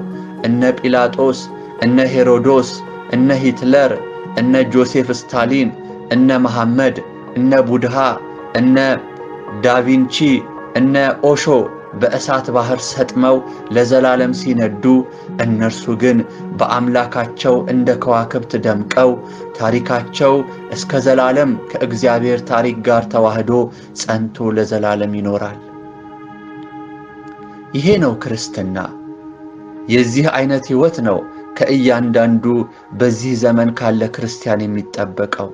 እነ ጲላጦስ፣ እነ ሄሮዶስ፣ እነ ሂትለር፣ እነ ጆሴፍ ስታሊን፣ እነ መሐመድ፣ እነ ቡድሃ፣ እነ ዳቪንቺ፣ እነ ኦሾ በእሳት ባህር ሰጥመው ለዘላለም ሲነዱ፣ እነርሱ ግን በአምላካቸው እንደ ከዋክብት ደምቀው ታሪካቸው እስከ ዘላለም ከእግዚአብሔር ታሪክ ጋር ተዋህዶ ጸንቶ ለዘላለም ይኖራል። ይሄ ነው ክርስትና። የዚህ አይነት ሕይወት ነው ከእያንዳንዱ በዚህ ዘመን ካለ ክርስቲያን የሚጠበቀው።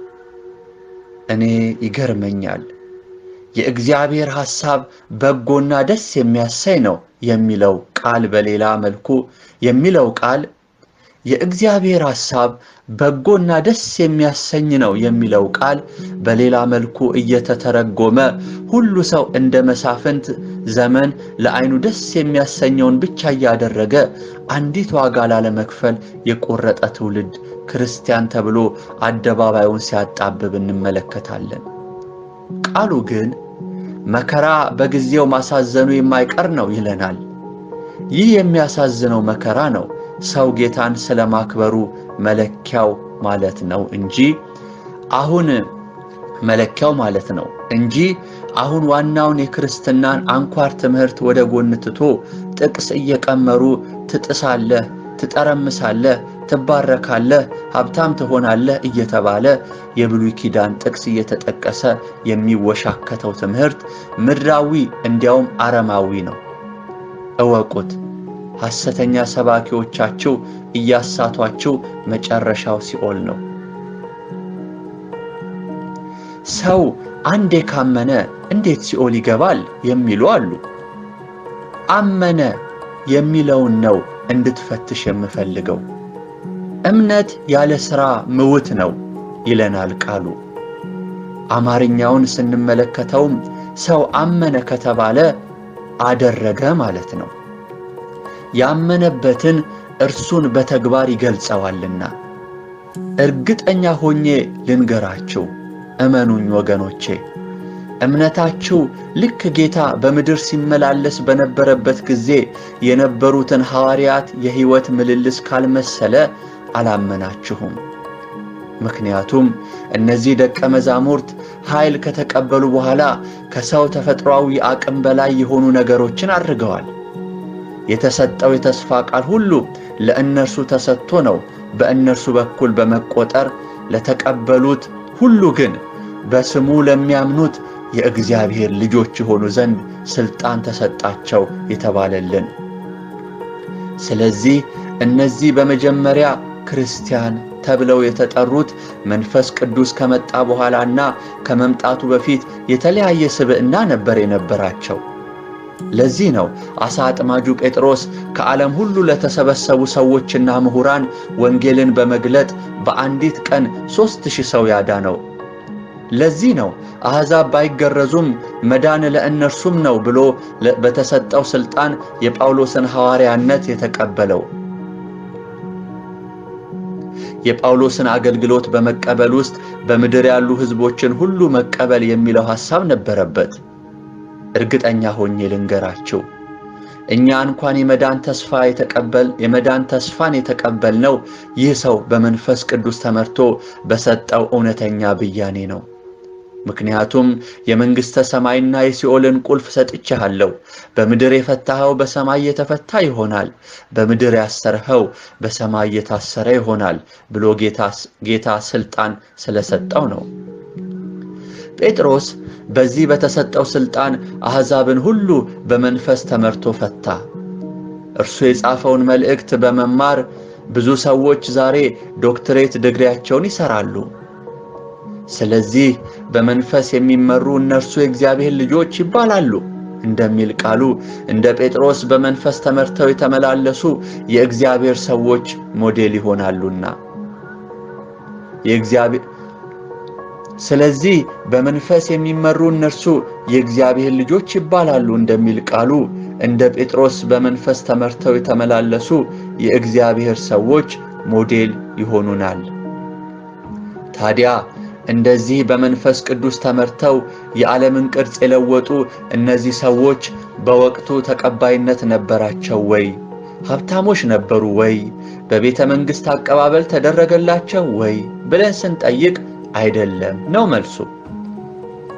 እኔ ይገርመኛል የእግዚአብሔር ሐሳብ በጎና ደስ የሚያሰኝ ነው የሚለው ቃል በሌላ መልኩ የሚለው ቃል የእግዚአብሔር ሐሳብ በጎና ደስ የሚያሰኝ ነው የሚለው ቃል በሌላ መልኩ እየተተረጎመ ሁሉ ሰው እንደ መሳፍንት ዘመን ለዓይኑ ደስ የሚያሰኘውን ብቻ እያደረገ አንዲት ዋጋ ላለመክፈል የቆረጠ ትውልድ ክርስቲያን ተብሎ አደባባዩን ሲያጣብብ እንመለከታለን። ቃሉ ግን መከራ በጊዜው ማሳዘኑ የማይቀር ነው ይለናል። ይህ የሚያሳዝነው መከራ ነው ሰው ጌታን ስለማክበሩ መለኪያው ማለት ነው እንጂ አሁን ዋናውን የክርስትናን አንኳር ትምህርት ወደ ጎን ትቶ ጥቅስ እየቀመሩ ትጥሳለህ፣ ትጠረምሳለህ፣ ትባረካለህ፣ ሀብታም ትሆናለህ እየተባለ የብሉይ ኪዳን ጥቅስ እየተጠቀሰ የሚወሻከተው ትምህርት ምድራዊ እንዲያውም አረማዊ ነው። እወቁት። ሐሰተኛ ሰባኪዎቻችሁ እያሳቷችሁ መጨረሻው ሲኦል ነው። ሰው አንዴ ካመነ እንዴት ሲኦል ይገባል የሚሉ አሉ። አመነ የሚለውን ነው እንድትፈትሽ የምፈልገው። እምነት ያለ ሥራ ምውት ነው ይለናል ቃሉ። አማርኛውን ስንመለከተውም ሰው አመነ ከተባለ አደረገ ማለት ነው። ያመነበትን እርሱን በተግባር ይገልጸዋልና። እርግጠኛ ሆኜ ልንገራችሁ፣ እመኑኝ ወገኖቼ፣ እምነታችሁ ልክ ጌታ በምድር ሲመላለስ በነበረበት ጊዜ የነበሩትን ሐዋርያት የሕይወት ምልልስ ካልመሰለ አላመናችሁም። ምክንያቱም እነዚህ ደቀ መዛሙርት ኃይል ከተቀበሉ በኋላ ከሰው ተፈጥሯዊ አቅም በላይ የሆኑ ነገሮችን አድርገዋል። የተሰጠው የተስፋ ቃል ሁሉ ለእነርሱ ተሰጥቶ ነው በእነርሱ በኩል በመቆጠር ለተቀበሉት ሁሉ ግን በስሙ ለሚያምኑት የእግዚአብሔር ልጆች የሆኑ ዘንድ ሥልጣን ተሰጣቸው የተባለልን። ስለዚህ እነዚህ በመጀመሪያ ክርስቲያን ተብለው የተጠሩት መንፈስ ቅዱስ ከመጣ በኋላና ከመምጣቱ በፊት የተለያየ ስብዕና ነበር የነበራቸው። ለዚህ ነው ዓሣ አጥማጁ ጴጥሮስ ከዓለም ሁሉ ለተሰበሰቡ ሰዎችና ምሁራን ወንጌልን በመግለጥ በአንዲት ቀን 3000 ሰው ያዳነው። ለዚህ ነው አሕዛብ ባይገረዙም መዳን ለእነርሱም ነው ብሎ በተሰጠው ሥልጣን የጳውሎስን ሐዋርያነት የተቀበለው። የጳውሎስን አገልግሎት በመቀበል ውስጥ በምድር ያሉ ሕዝቦችን ሁሉ መቀበል የሚለው ሐሳብ ነበረበት። እርግጠኛ ሆኜ ልንገራችሁ፣ እኛ እንኳን የመዳን ተስፋን የተቀበልነው ይህ ሰው በመንፈስ ቅዱስ ተመርቶ በሰጠው እውነተኛ ብያኔ ነው። ምክንያቱም የመንግሥተ ሰማይና የሲኦልን ቁልፍ ሰጥቼሃለሁ፣ በምድር የፈታኸው በሰማይ የተፈታ ይሆናል፣ በምድር ያሰረኸው በሰማይ የታሰረ ይሆናል ብሎ ጌታ ሥልጣን ስለሰጠው ነው። ጴጥሮስ በዚህ በተሰጠው ሥልጣን አሕዛብን ሁሉ በመንፈስ ተመርቶ ፈታ። እርሱ የጻፈውን መልእክት በመማር ብዙ ሰዎች ዛሬ ዶክትሬት ዲግሪያቸውን ይሰራሉ። ስለዚህ በመንፈስ የሚመሩ እነርሱ የእግዚአብሔር ልጆች ይባላሉ እንደሚል ቃሉ እንደ ጴጥሮስ በመንፈስ ተመርተው የተመላለሱ የእግዚአብሔር ሰዎች ሞዴል ይሆናሉና ስለዚህ በመንፈስ የሚመሩ እነርሱ የእግዚአብሔር ልጆች ይባላሉ እንደሚል ቃሉ እንደ ጴጥሮስ በመንፈስ ተመርተው የተመላለሱ የእግዚአብሔር ሰዎች ሞዴል ይሆኑናል። ታዲያ እንደዚህ በመንፈስ ቅዱስ ተመርተው የዓለምን ቅርጽ የለወጡ እነዚህ ሰዎች በወቅቱ ተቀባይነት ነበራቸው ወይ? ሀብታሞች ነበሩ ወይ? በቤተ መንግሥት አቀባበል ተደረገላቸው ወይ ብለን ስንጠይቅ አይደለም ነው መልሱ።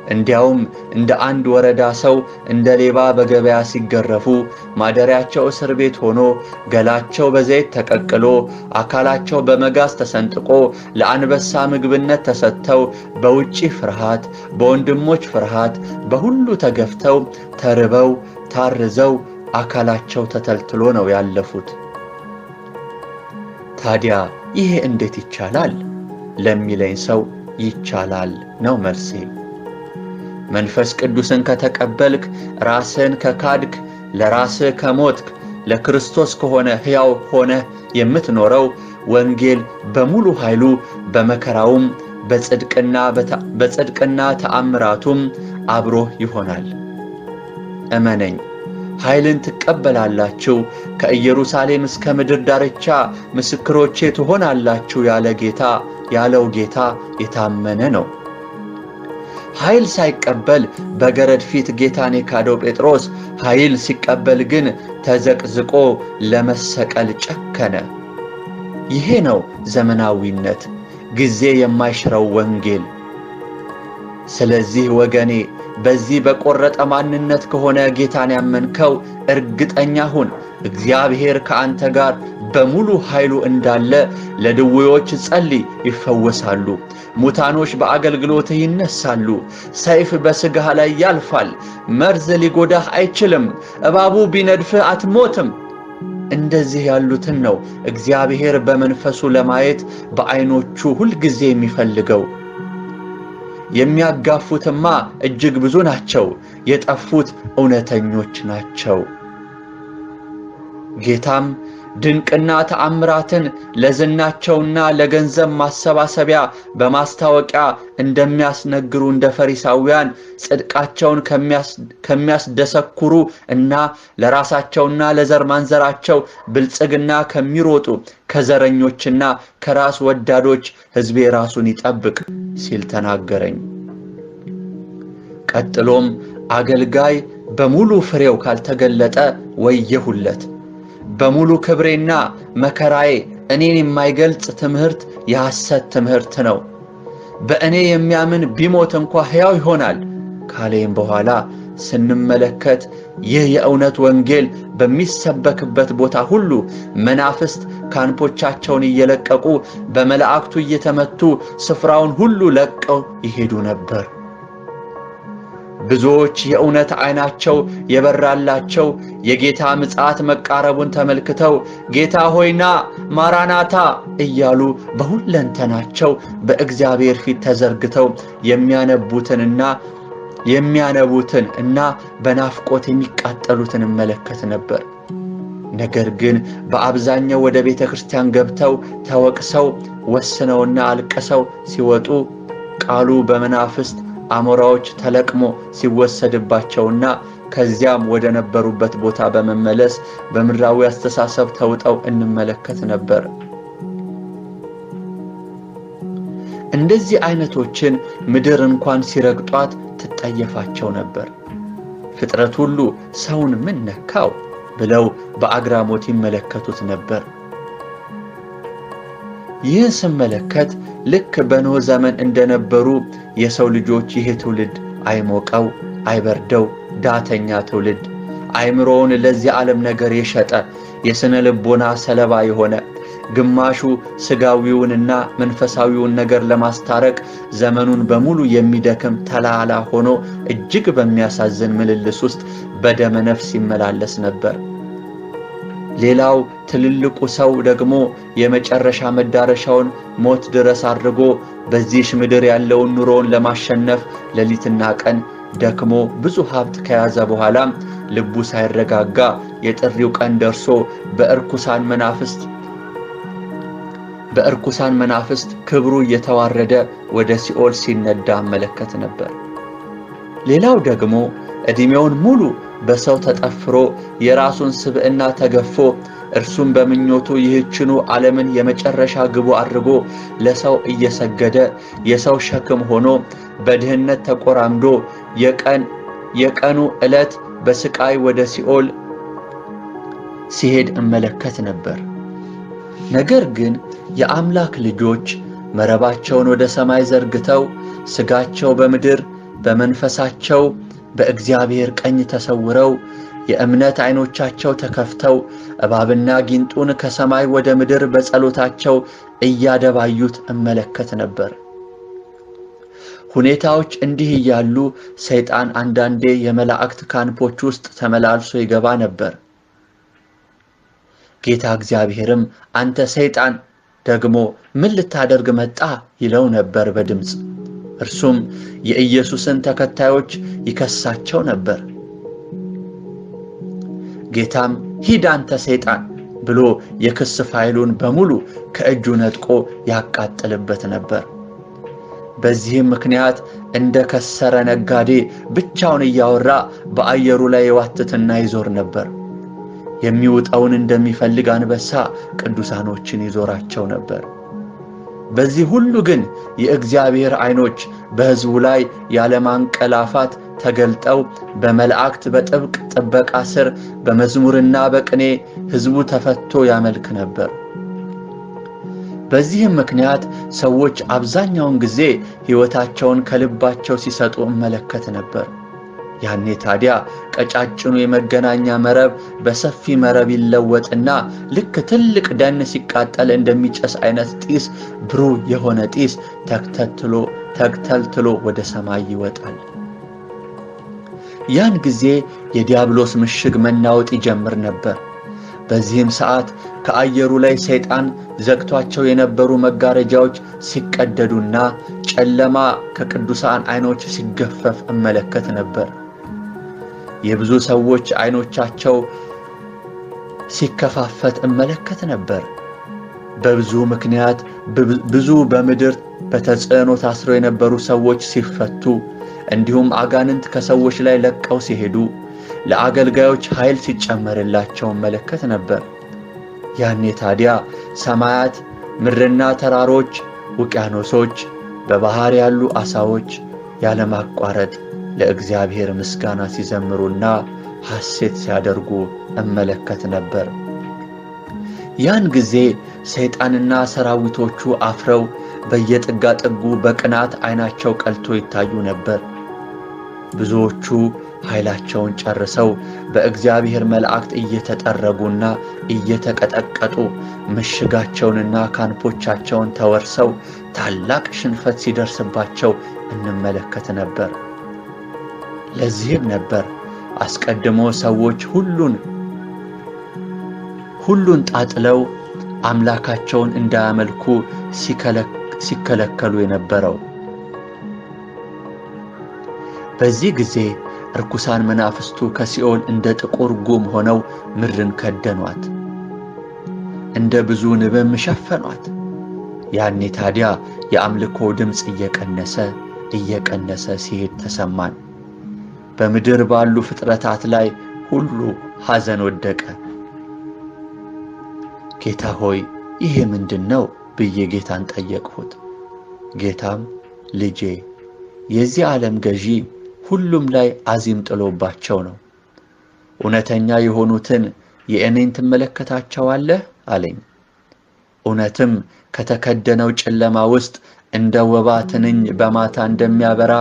እንዲያውም እንደ አንድ ወረዳ ሰው እንደ ሌባ በገበያ ሲገረፉ፣ ማደሪያቸው እስር ቤት ሆኖ፣ ገላቸው በዘይት ተቀቅሎ፣ አካላቸው በመጋዝ ተሰንጥቆ፣ ለአንበሳ ምግብነት ተሰጥተው፣ በውጪ ፍርሃት፣ በወንድሞች ፍርሃት፣ በሁሉ ተገፍተው፣ ተርበው፣ ታርዘው፣ አካላቸው ተተልትሎ ነው ያለፉት። ታዲያ ይሄ እንዴት ይቻላል ለሚለኝ ሰው ይቻላል ነው መልሴ። መንፈስ ቅዱስን ከተቀበልክ፣ ራስን ከካድክ፣ ለራስህ ከሞትክ፣ ለክርስቶስ ከሆነ ሕያው ሆነህ የምትኖረው ወንጌል በሙሉ ኃይሉ በመከራውም በጽድቅና ተአምራቱም አብሮህ ይሆናል። እመነኝ፣ ኃይልን ትቀበላላችሁ፣ ከኢየሩሳሌም እስከ ምድር ዳርቻ ምስክሮቼ ትሆናላችሁ ያለው ጌታ የታመነ ነው። ኃይል ሳይቀበል በገረድ ፊት ጌታን የካደው ጴጥሮስ ኃይል ሲቀበል ግን ተዘቅዝቆ ለመሰቀል ጨከነ። ይሄ ነው ዘመናዊነት፣ ጊዜ የማይሽረው ወንጌል። ስለዚህ ወገኔ በዚህ በቆረጠ ማንነት ከሆነ ጌታን ያመንከው እርግጠኛ ሁን፣ እግዚአብሔር ከአንተ ጋር በሙሉ ኃይሉ እንዳለ። ለድውዮች ጸልይ፣ ይፈወሳሉ። ሙታኖች በአገልግሎትህ ይነሳሉ። ሰይፍ በሥጋህ ላይ ያልፋል፣ መርዝ ሊጎዳህ አይችልም። እባቡ ቢነድፍህ አትሞትም። እንደዚህ ያሉትን ነው እግዚአብሔር በመንፈሱ ለማየት በዓይኖቹ ሁል ጊዜ የሚፈልገው። የሚያጋፉትማ እጅግ ብዙ ናቸው፣ የጠፉት እውነተኞች ናቸው። ጌታም ድንቅና ተአምራትን ለዝናቸውና ለገንዘብ ማሰባሰቢያ በማስታወቂያ እንደሚያስነግሩ እንደ ፈሪሳውያን ጽድቃቸውን ከሚያስደሰኩሩ እና ለራሳቸውና ለዘር ማንዘራቸው ብልጽግና ከሚሮጡ ከዘረኞችና ከራስ ወዳዶች ሕዝቤ ራሱን ይጠብቅ ሲል ተናገረኝ። ቀጥሎም አገልጋይ በሙሉ ፍሬው ካልተገለጠ ወየሁለት። በሙሉ ክብሬና መከራዬ እኔን የማይገልጽ ትምህርት የሐሰት ትምህርት ነው። በእኔ የሚያምን ቢሞት እንኳ ሕያው ይሆናል ካለኝ በኋላ ስንመለከት ይህ የእውነት ወንጌል በሚሰበክበት ቦታ ሁሉ መናፍስት ካንፖቻቸውን እየለቀቁ በመላእክቱ እየተመቱ ስፍራውን ሁሉ ለቀው ይሄዱ ነበር። ብዙዎች የእውነት ዓይናቸው የበራላቸው የጌታ ምጽአት መቃረቡን ተመልክተው ጌታ ሆይና ማራናታ እያሉ በሁለንተናቸው በእግዚአብሔር ፊት ተዘርግተው የሚያነቡትን እና በናፍቆት የሚቃጠሉትን እመለከት ነበር። ነገር ግን በአብዛኛው ወደ ቤተ ክርስቲያን ገብተው ተወቅሰው ወስነውና አልቅሰው ሲወጡ ቃሉ በመናፍስት አሞራዎች ተለቅሞ ሲወሰድባቸውና ከዚያም ወደ ነበሩበት ቦታ በመመለስ በምድራዊ አስተሳሰብ ተውጠው እንመለከት ነበር። እንደዚህ አይነቶችን ምድር እንኳን ሲረግጧት ትጠየፋቸው ነበር። ፍጥረት ሁሉ ሰውን ምን ነካው ብለው በአግራሞት ይመለከቱት ነበር። ይህን ስመለከት ልክ በኖህ ዘመን እንደነበሩ የሰው ልጆች ይህ ትውልድ አይሞቀው አይበርደው ዳተኛ ትውልድ አይምሮውን ለዚህ ዓለም ነገር የሸጠ የስነ ልቦና ሰለባ የሆነ ግማሹ ስጋዊውንና መንፈሳዊውን ነገር ለማስታረቅ ዘመኑን በሙሉ የሚደክም ተላላ ሆኖ እጅግ በሚያሳዝን ምልልስ ውስጥ በደመ ነፍስ ይመላለስ ነበር። ሌላው ትልልቁ ሰው ደግሞ የመጨረሻ መዳረሻውን ሞት ድረስ አድርጎ በዚህ ምድር ያለውን ኑሮውን ለማሸነፍ ሌሊትና ቀን ደክሞ ብዙ ሀብት ከያዘ በኋላ ልቡ ሳይረጋጋ የጥሪው ቀን ደርሶ በእርኩሳን መናፍስት ክብሩ እየተዋረደ ወደ ሲኦል ሲነዳ መለከት ነበር። ሌላው ደግሞ ዕድሜውን ሙሉ በሰው ተጠፍሮ የራሱን ስብዕና ተገፎ እርሱም በምኞቱ ይህችኑ ዓለምን የመጨረሻ ግቡ አድርጎ ለሰው እየሰገደ የሰው ሸክም ሆኖ በድህነት ተቆራምዶ የቀኑ ዕለት በስቃይ ወደ ሲኦል ሲሄድ እመለከት ነበር። ነገር ግን የአምላክ ልጆች መረባቸውን ወደ ሰማይ ዘርግተው ስጋቸው በምድር በመንፈሳቸው በእግዚአብሔር ቀኝ ተሰውረው የእምነት ዓይኖቻቸው ተከፍተው እባብና ጊንጡን ከሰማይ ወደ ምድር በጸሎታቸው እያደባዩት እመለከት ነበር። ሁኔታዎች እንዲህ እያሉ ሰይጣን አንዳንዴ የመላእክት ካንፖች ውስጥ ተመላልሶ ይገባ ነበር። ጌታ እግዚአብሔርም አንተ ሰይጣን ደግሞ ምን ልታደርግ መጣ ይለው ነበር በድምጽ። እርሱም የኢየሱስን ተከታዮች ይከሳቸው ነበር። ጌታም ሂድ አንተ ሰይጣን ብሎ የክስ ፋይሉን በሙሉ ከእጁ ነጥቆ ያቃጥልበት ነበር። በዚህም ምክንያት እንደ ከሰረ ነጋዴ ብቻውን እያወራ በአየሩ ላይ ይዋትትና ይዞር ነበር። የሚውጣውን እንደሚፈልግ አንበሳ ቅዱሳኖችን ይዞራቸው ነበር። በዚህ ሁሉ ግን የእግዚአብሔር ዓይኖች በሕዝቡ ላይ ያለማንቀላፋት ተገልጠው በመላእክት በጥብቅ ጥበቃ ስር በመዝሙርና በቅኔ ሕዝቡ ተፈቶ ያመልክ ነበር። በዚህም ምክንያት ሰዎች አብዛኛውን ጊዜ ሕይወታቸውን ከልባቸው ሲሰጡ እመለከት ነበር። ያኔ ታዲያ ቀጫጭኑ የመገናኛ መረብ በሰፊ መረብ ይለወጥና ልክ ትልቅ ደን ሲቃጠል እንደሚጨስ አይነት ጢስ ብሩህ የሆነ ጢስ ተክተልትሎ ወደ ሰማይ ይወጣል። ያን ጊዜ የዲያብሎስ ምሽግ መናወጥ ይጀምር ነበር። በዚህም ሰዓት ከአየሩ ላይ ሰይጣን ዘግቷቸው የነበሩ መጋረጃዎች ሲቀደዱና ጨለማ ከቅዱሳን ዓይኖች ሲገፈፍ እመለከት ነበር። የብዙ ሰዎች ዓይኖቻቸው ሲከፋፈት እመለከት ነበር። በብዙ ምክንያት ብዙ በምድር በተጽዕኖ ታስረው የነበሩ ሰዎች ሲፈቱ፣ እንዲሁም አጋንንት ከሰዎች ላይ ለቀው ሲሄዱ፣ ለአገልጋዮች ኃይል ሲጨመርላቸው እመለከት ነበር። ያኔ ታዲያ ሰማያት፣ ምድርና ተራሮች፣ ውቅያኖሶች፣ በባህር ያሉ ዓሣዎች ያለማቋረጥ ለእግዚአብሔር ምስጋና ሲዘምሩና ሐሴት ሲያደርጉ እመለከት ነበር። ያን ጊዜ ሰይጣንና ሰራዊቶቹ አፍረው በየጥጋጥጉ በቅናት ዓይናቸው ቀልቶ ይታዩ ነበር። ብዙዎቹ ኃይላቸውን ጨርሰው በእግዚአብሔር መላእክት እየተጠረጉና እየተቀጠቀጡ ምሽጋቸውንና ካምፖቻቸውን ተወርሰው ታላቅ ሽንፈት ሲደርስባቸው እንመለከት ነበር። ለዚህም ነበር አስቀድሞ ሰዎች ሁሉን ጣጥለው አምላካቸውን እንዳያመልኩ ሲከለከሉ የነበረው። በዚህ ጊዜ ርኩሳን መናፍስቱ ከሲኦል እንደ ጥቁር ጉም ሆነው ምድርን ከደኗት፣ እንደ ብዙ ንብም ሸፈኗት። ያኔ ታዲያ የአምልኮ ድምፅ እየቀነሰ ሲሄድ ተሰማን። በምድር ባሉ ፍጥረታት ላይ ሁሉ ሐዘን ወደቀ። ጌታ ሆይ ይሄ ምንድነው ብዬ ጌታን ጠየቅሁት። ጌታም ልጄ የዚህ ዓለም ገዢ ሁሉም ላይ አዚም ጥሎባቸው ነው። እውነተኛ የሆኑትን የእኔን ትመለከታቸዋለህ አለኝ። እውነትም ከተከደነው ጨለማ ውስጥ እንደ ወባ ትንኝ በማታ እንደሚያበራ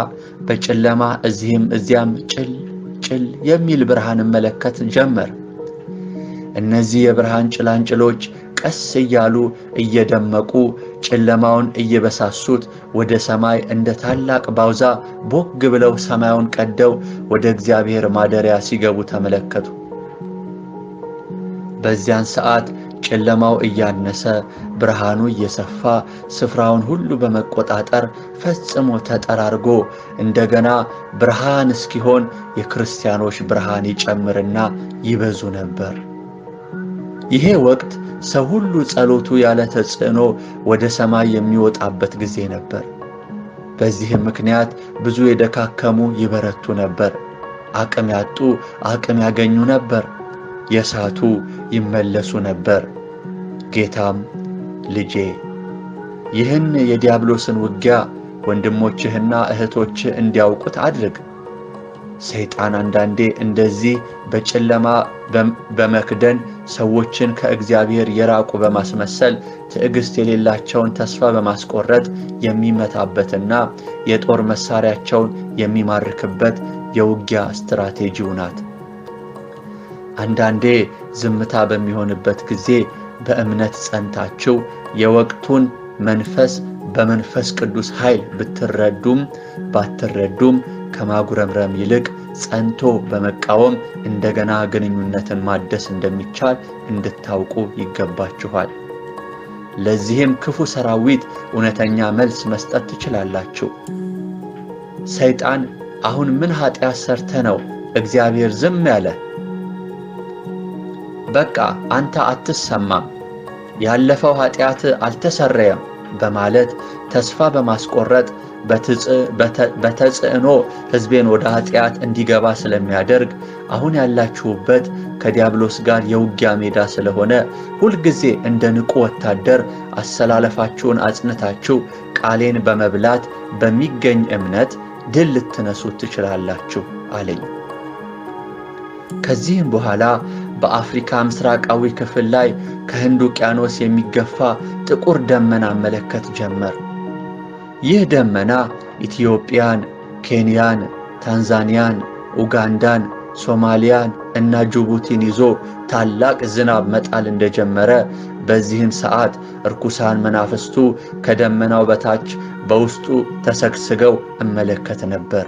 በጨለማ እዚህም እዚያም ጭል የሚል ብርሃን እመለከት ጀመር። እነዚህ የብርሃን ጭላንጭሎች ቀስ እያሉ እየደመቁ ጨለማውን እየበሳሱት ወደ ሰማይ እንደ ታላቅ ባውዛ ቦግ ብለው ሰማዩን ቀደው ወደ እግዚአብሔር ማደሪያ ሲገቡ ተመለከቱ። በዚያን ሰዓት ጨለማው እያነሰ ብርሃኑ እየሰፋ ስፍራውን ሁሉ በመቆጣጠር ፈጽሞ ተጠራርጎ እንደገና ብርሃን እስኪሆን የክርስቲያኖች ብርሃን ይጨምርና ይበዙ ነበር። ይሄ ወቅት ሰው ሁሉ ጸሎቱ ያለ ተጽዕኖ ወደ ሰማይ የሚወጣበት ጊዜ ነበር። በዚህም ምክንያት ብዙ የደካከሙ ይበረቱ ነበር፣ አቅም ያጡ አቅም ያገኙ ነበር፣ የሳቱ ይመለሱ ነበር። ጌታም ልጄ ይህን የዲያብሎስን ውጊያ ወንድሞችህና እህቶችህ እንዲያውቁት አድርግ። ሰይጣን አንዳንዴ እንደዚህ በጨለማ በመክደን ሰዎችን ከእግዚአብሔር የራቁ በማስመሰል ትዕግስት የሌላቸውን ተስፋ በማስቆረጥ የሚመታበትና የጦር መሳሪያቸውን የሚማርክበት የውጊያ ስትራቴጂው ናት። አንዳንዴ ዝምታ በሚሆንበት ጊዜ በእምነት ጸንታችሁ የወቅቱን መንፈስ በመንፈስ ቅዱስ ኃይል ብትረዱም ባትረዱም ከማጉረምረም ይልቅ ጸንቶ በመቃወም እንደገና ግንኙነትን ማደስ እንደሚቻል እንድታውቁ ይገባችኋል። ለዚህም ክፉ ሰራዊት እውነተኛ መልስ መስጠት ትችላላችሁ። ሰይጣን አሁን ምን ኃጢአት ሰርተ ነው እግዚአብሔር ዝም ያለ? በቃ አንተ አትሰማም፣ ያለፈው ኃጢአት አልተሰረየም በማለት ተስፋ በማስቆረጥ በተጽዕኖ ሕዝቤን ወደ ኃጢአት እንዲገባ ስለሚያደርግ አሁን ያላችሁበት ከዲያብሎስ ጋር የውጊያ ሜዳ ስለሆነ ሁልጊዜ እንደ ንቁ ወታደር አሰላለፋችሁን አጽንታችሁ ቃሌን በመብላት በሚገኝ እምነት ድል ልትነሱት ትችላላችሁ አለኝ። ከዚህም በኋላ በአፍሪካ ምስራቃዊ ክፍል ላይ ከህንድ ውቅያኖስ የሚገፋ ጥቁር ደመና መለከት ጀመር። ይህ ደመና ኢትዮጵያን፣ ኬንያን፣ ታንዛኒያን፣ ኡጋንዳን፣ ሶማሊያን እና ጅቡቲን ይዞ ታላቅ ዝናብ መጣል እንደጀመረ በዚህም ሰዓት ርኩሳን መናፍስቱ ከደመናው በታች በውስጡ ተሰግስገው እመለከት ነበር።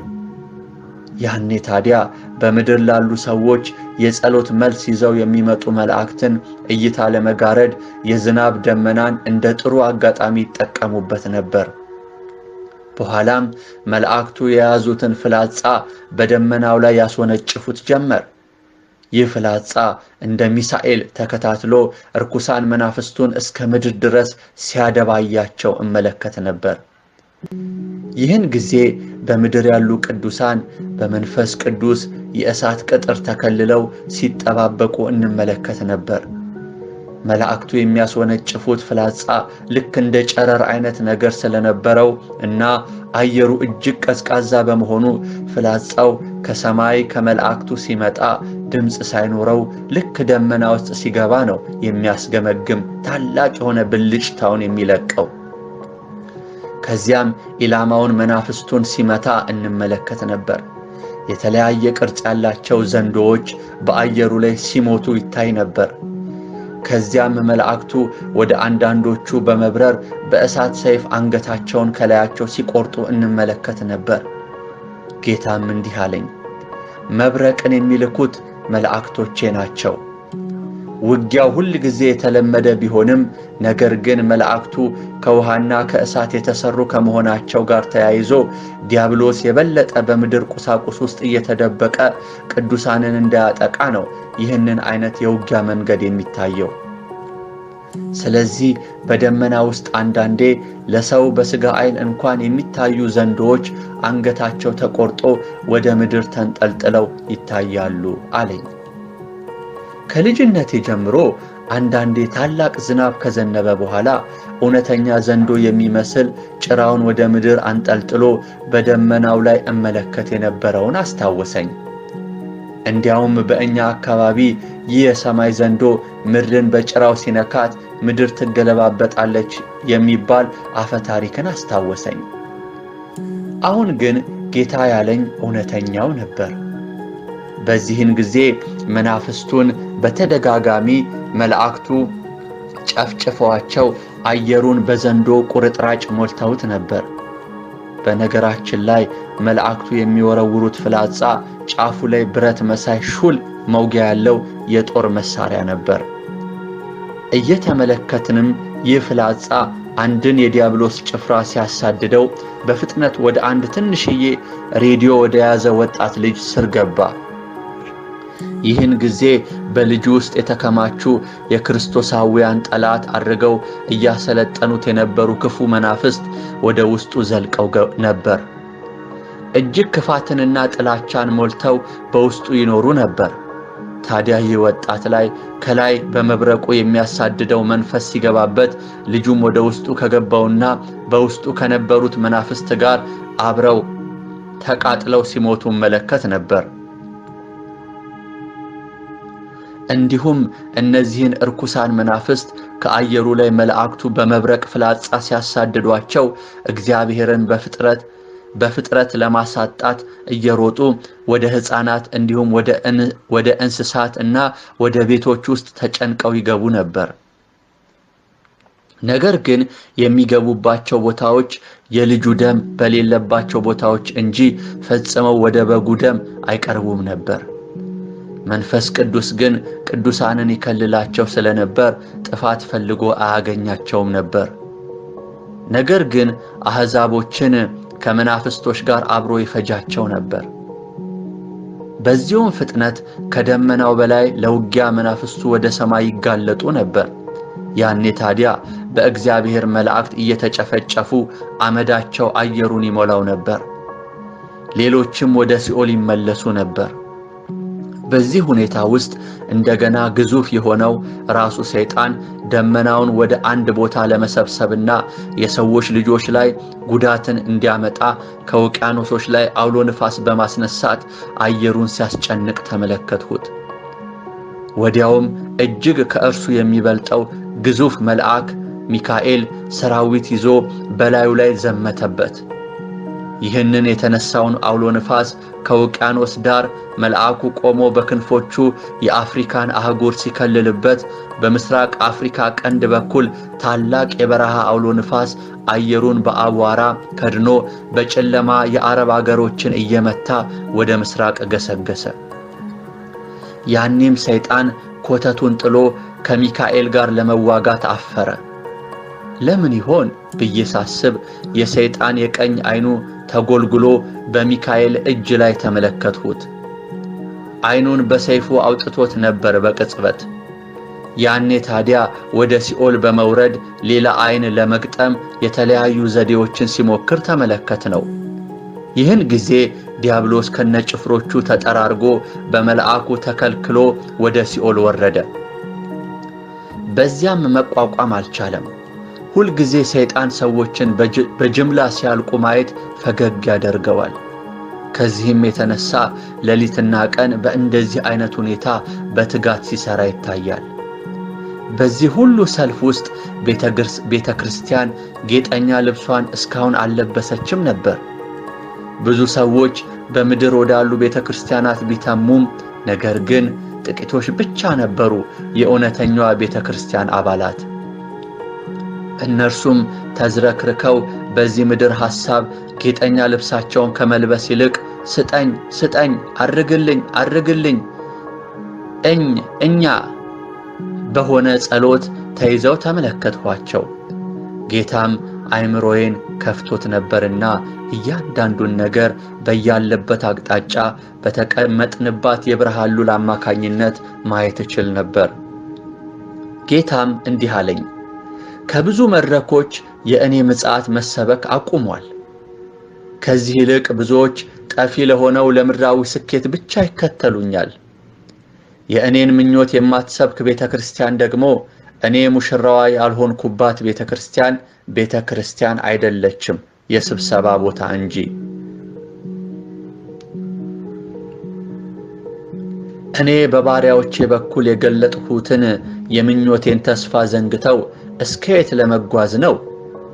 ያኔ ታዲያ በምድር ላሉ ሰዎች የጸሎት መልስ ይዘው የሚመጡ መላእክትን እይታ ለመጋረድ የዝናብ ደመናን እንደ ጥሩ አጋጣሚ ይጠቀሙበት ነበር። በኋላም መላእክቱ የያዙትን ፍላጻ በደመናው ላይ ያስወነጭፉት ጀመር። ይህ ፍላጻ እንደ ሚሳኤል ተከታትሎ እርኩሳን መናፍስቱን እስከ ምድር ድረስ ሲያደባያቸው እመለከት ነበር። ይህን ጊዜ በምድር ያሉ ቅዱሳን በመንፈስ ቅዱስ የእሳት ቅጥር ተከልለው ሲጠባበቁ እንመለከት ነበር። መላእክቱ የሚያስወነጭፉት ፍላጻ ልክ እንደ ጨረር አይነት ነገር ስለነበረው እና አየሩ እጅግ ቀዝቃዛ በመሆኑ ፍላጻው ከሰማይ ከመላእክቱ ሲመጣ ድምጽ ሳይኖረው ልክ ደመና ውስጥ ሲገባ ነው የሚያስገመግም ታላቅ የሆነ ብልጭታውን የሚለቀው። ከዚያም ኢላማውን መናፍስቱን ሲመታ እንመለከት ነበር። የተለያየ ቅርጽ ያላቸው ዘንዶዎች በአየሩ ላይ ሲሞቱ ይታይ ነበር። ከዚያም መላእክቱ ወደ አንዳንዶቹ በመብረር በእሳት ሰይፍ አንገታቸውን ከላያቸው ሲቆርጡ እንመለከት ነበር። ጌታም እንዲህ አለኝ፣ መብረቅን የሚልኩት መላእክቶቼ ናቸው። ውጊያው ሁል ጊዜ የተለመደ ቢሆንም ነገር ግን መላእክቱ ከውሃና ከእሳት የተሰሩ ከመሆናቸው ጋር ተያይዞ ዲያብሎስ የበለጠ በምድር ቁሳቁስ ውስጥ እየተደበቀ ቅዱሳንን እንዳያጠቃ ነው ይህንን አይነት የውጊያ መንገድ የሚታየው። ስለዚህ በደመና ውስጥ አንዳንዴ ለሰው በስጋ አይን እንኳን የሚታዩ ዘንዶዎች አንገታቸው ተቆርጦ ወደ ምድር ተንጠልጥለው ይታያሉ አለኝ። ከልጅነቴ ጀምሮ አንዳንዴ ታላቅ ዝናብ ከዘነበ በኋላ እውነተኛ ዘንዶ የሚመስል ጭራውን ወደ ምድር አንጠልጥሎ በደመናው ላይ እመለከት የነበረውን አስታወሰኝ። እንዲያውም በእኛ አካባቢ ይህ የሰማይ ዘንዶ ምድርን በጭራው ሲነካት ምድር ትገለባበጣለች የሚባል አፈ ታሪክን አስታወሰኝ። አሁን ግን ጌታ ያለኝ እውነተኛው ነበር። በዚህን ጊዜ መናፍስቱን በተደጋጋሚ መላእክቱ ጨፍጭፈዋቸው አየሩን በዘንዶ ቁርጥራጭ ሞልተውት ነበር። በነገራችን ላይ መላእክቱ የሚወረውሩት ፍላጻ ጫፉ ላይ ብረት መሳይ ሹል መውጊያ ያለው የጦር መሳሪያ ነበር። እየተመለከትንም ይህ ፍላጻ አንድን የዲያብሎስ ጭፍራ ሲያሳድደው በፍጥነት ወደ አንድ ትንሽዬ ሬዲዮ ወደ ያዘ ወጣት ልጅ ስር ገባ። ይህን ጊዜ በልጁ ውስጥ የተከማቹ የክርስቶሳውያን ጠላት አድርገው እያሰለጠኑት የነበሩ ክፉ መናፍስት ወደ ውስጡ ዘልቀው ነበር። እጅግ ክፋትንና ጥላቻን ሞልተው በውስጡ ይኖሩ ነበር። ታዲያ ይህ ወጣት ላይ ከላይ በመብረቁ የሚያሳድደው መንፈስ ሲገባበት ልጁም ወደ ውስጡ ከገባውና በውስጡ ከነበሩት መናፍስት ጋር አብረው ተቃጥለው ሲሞቱ መለከት ነበር። እንዲሁም እነዚህን እርኩሳን መናፍስት ከአየሩ ላይ መላእክቱ በመብረቅ ፍላጻ ሲያሳድዷቸው እግዚአብሔርን በፍጥረት ለማሳጣት እየሮጡ ወደ ሕፃናት እንዲሁም ወደ እንስሳት እና ወደ ቤቶች ውስጥ ተጨንቀው ይገቡ ነበር። ነገር ግን የሚገቡባቸው ቦታዎች የልጁ ደም በሌለባቸው ቦታዎች እንጂ ፈጽመው ወደ በጉ ደም አይቀርቡም ነበር። መንፈስ ቅዱስ ግን ቅዱሳንን ይከልላቸው ስለነበር ጥፋት ፈልጎ አያገኛቸውም ነበር። ነገር ግን አሕዛቦችን ከመናፍስቶች ጋር አብሮ ይፈጃቸው ነበር። በዚሁም ፍጥነት ከደመናው በላይ ለውጊያ መናፍስቱ ወደ ሰማይ ይጋለጡ ነበር። ያኔ ታዲያ በእግዚአብሔር መላእክት እየተጨፈጨፉ አመዳቸው አየሩን ይሞላው ነበር። ሌሎችም ወደ ሲኦል ይመለሱ ነበር። በዚህ ሁኔታ ውስጥ እንደገና ግዙፍ የሆነው ራሱ ሰይጣን ደመናውን ወደ አንድ ቦታ ለመሰብሰብና የሰዎች ልጆች ላይ ጉዳትን እንዲያመጣ ከውቅያኖሶች ላይ አውሎ ንፋስ በማስነሳት አየሩን ሲያስጨንቅ ተመለከትሁት። ወዲያውም እጅግ ከእርሱ የሚበልጠው ግዙፍ መልአክ ሚካኤል ሰራዊት ይዞ በላዩ ላይ ዘመተበት። ይህንን የተነሳውን አውሎ ንፋስ ከውቅያኖስ ዳር መልአኩ ቆሞ በክንፎቹ የአፍሪካን አህጉር ሲከልልበት በምስራቅ አፍሪካ ቀንድ በኩል ታላቅ የበረሃ አውሎ ንፋስ አየሩን በአቧራ ከድኖ በጨለማ የአረብ አገሮችን እየመታ ወደ ምስራቅ ገሰገሰ። ያኔም ሰይጣን ኮተቱን ጥሎ ከሚካኤል ጋር ለመዋጋት አፈረ። ለምን ይሆን ብዬ ሳስብ የሰይጣን የቀኝ አይኑ ተጎልጉሎ በሚካኤል እጅ ላይ ተመለከትሁት። አይኑን በሰይፉ አውጥቶት ነበር በቅጽበት። ያኔ ታዲያ ወደ ሲኦል በመውረድ ሌላ አይን ለመግጠም የተለያዩ ዘዴዎችን ሲሞክር ተመለከት ነው። ይህን ጊዜ ዲያብሎስ ከነጭፍሮቹ ተጠራርጎ በመልአኩ ተከልክሎ ወደ ሲኦል ወረደ። በዚያም መቋቋም አልቻለም። ሁል ጊዜ ሰይጣን ሰዎችን በጅምላ ሲያልቁ ማየት ፈገግ ያደርገዋል። ከዚህም የተነሳ ሌሊትና ቀን በእንደዚህ አይነት ሁኔታ በትጋት ሲሰራ ይታያል። በዚህ ሁሉ ሰልፍ ውስጥ ቤተ ክርስቲያን ጌጠኛ ልብሷን እስካሁን አልለበሰችም ነበር። ብዙ ሰዎች በምድር ወዳሉ ቤተ ክርስቲያናት ቢተሙም ነገር ግን ጥቂቶች ብቻ ነበሩ የእውነተኛዋ ቤተ ክርስቲያን አባላት። እነርሱም ተዝረክርከው በዚህ ምድር ሐሳብ ጌጠኛ ልብሳቸውን ከመልበስ ይልቅ ስጠኝ ስጠኝ፣ አርግልኝ አርግልኝ፣ እኛ በሆነ ጸሎት ተይዘው ተመለከትኋቸው። ጌታም አይምሮዬን ከፍቶት ነበርና እያንዳንዱን ነገር በያለበት አቅጣጫ በተቀመጥንባት የብርሃን ሉል አማካኝነት ማየት እችል ነበር። ጌታም እንዲህ አለኝ፣ ከብዙ መድረኮች የእኔ ምጽአት መሰበክ አቁሟል። ከዚህ ይልቅ ብዙዎች ጠፊ ለሆነው ለምድራዊ ስኬት ብቻ ይከተሉኛል። የእኔን ምኞት የማትሰብክ ቤተ ክርስቲያን ደግሞ እኔ ሙሽራዋ ያልሆንኩባት ቤተ ክርስቲያን አይደለችም፣ የስብሰባ ቦታ እንጂ። እኔ በባሪያዎቼ በኩል የገለጥሁትን የምኞቴን ተስፋ ዘንግተው እስከየት ለመጓዝ ነው?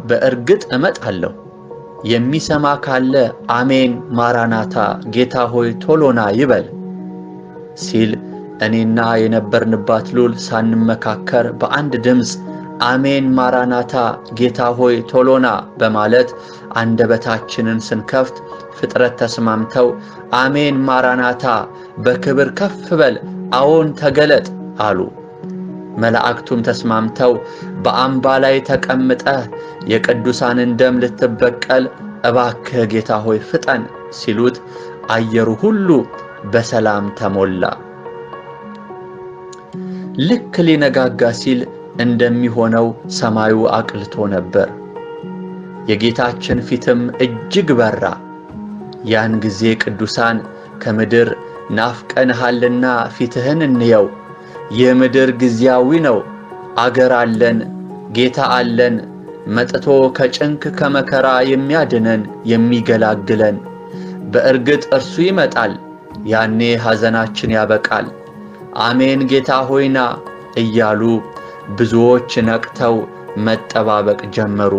በእርግጥ እመጣለሁ። የሚሰማ ካለ አሜን ማራናታ፣ ጌታ ሆይ ቶሎና ይበል ሲል እኔና የነበርንባት ሉል ሳንመካከር በአንድ ድምፅ አሜን ማራናታ፣ ጌታ ሆይ ቶሎና በማለት አንደበታችንን ስንከፍት ፍጥረት ተስማምተው አሜን ማራናታ፣ በክብር ከፍ በል፣ አዎን ተገለጥ አሉ። መላእክቱም ተስማምተው በአምባ ላይ ተቀምጠህ የቅዱሳንን ደም ልትበቀል እባክህ ጌታ ሆይ ፍጠን ሲሉት አየሩ ሁሉ በሰላም ተሞላ። ልክ ሊነጋጋ ሲል እንደሚሆነው ሰማዩ አቅልቶ ነበር። የጌታችን ፊትም እጅግ በራ። ያን ጊዜ ቅዱሳን ከምድር ናፍቀንሃልና ፊትህን እንየው፣ ይህ ምድር ጊዜያዊ ነው፣ አገር አለን፣ ጌታ አለን፣ መጥቶ ከጭንቅ ከመከራ የሚያድነን የሚገላግለን። በእርግጥ እርሱ ይመጣል፣ ያኔ ሐዘናችን ያበቃል። አሜን ጌታ ሆይና እያሉ ብዙዎች ነቅተው መጠባበቅ ጀመሩ።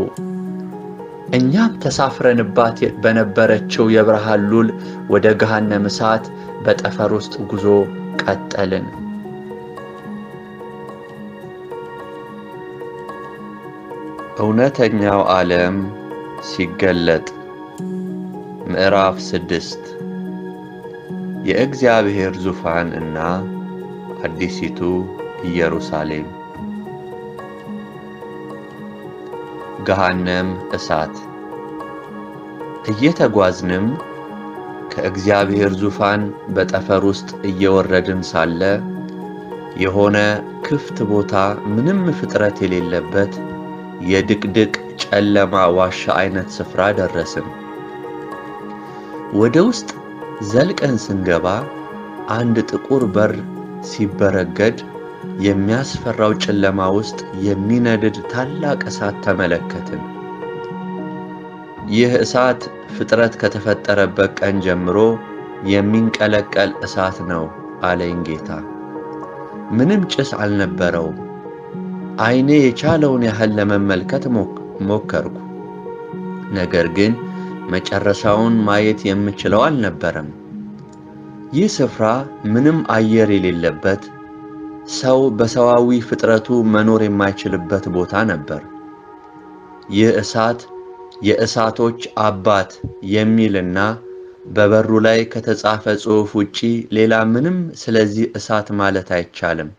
እኛም ተሳፍረንባት በነበረችው የብርሃን ሉል ወደ ገሃነመ እሳት በጠፈር ውስጥ ጉዞ ቀጠልን። እውነተኛው ዓለም ሲገለጥ ምዕራፍ 6 የእግዚአብሔር ዙፋን እና አዲሲቱ ኢየሩሳሌም። ገሃነመ እሳት። እየተጓዝንም ከእግዚአብሔር ዙፋን በጠፈር ውስጥ እየወረድን ሳለ የሆነ ክፍት ቦታ ምንም ፍጥረት የሌለበት የድቅድቅ ጨለማ ዋሻ አይነት ስፍራ ደረስን። ወደ ውስጥ ዘልቀን ስንገባ አንድ ጥቁር በር ሲበረገድ የሚያስፈራው ጨለማ ውስጥ የሚነድድ ታላቅ እሳት ተመለከትን። ይህ እሳት ፍጥረት ከተፈጠረበት ቀን ጀምሮ የሚንቀለቀል እሳት ነው አለኝ ጌታ። ምንም ጭስ አልነበረውም። ዓይኔ የቻለውን ያህል ለመመልከት ሞከርኩ። ነገር ግን መጨረሻውን ማየት የምችለው አልነበረም። ይህ ስፍራ ምንም አየር የሌለበት፣ ሰው በሰዋዊ ፍጥረቱ መኖር የማይችልበት ቦታ ነበር። ይህ እሳት የእሳቶች አባት የሚልና በበሩ ላይ ከተጻፈ ጽሑፍ ውጪ ሌላ ምንም ስለዚህ እሳት ማለት አይቻልም።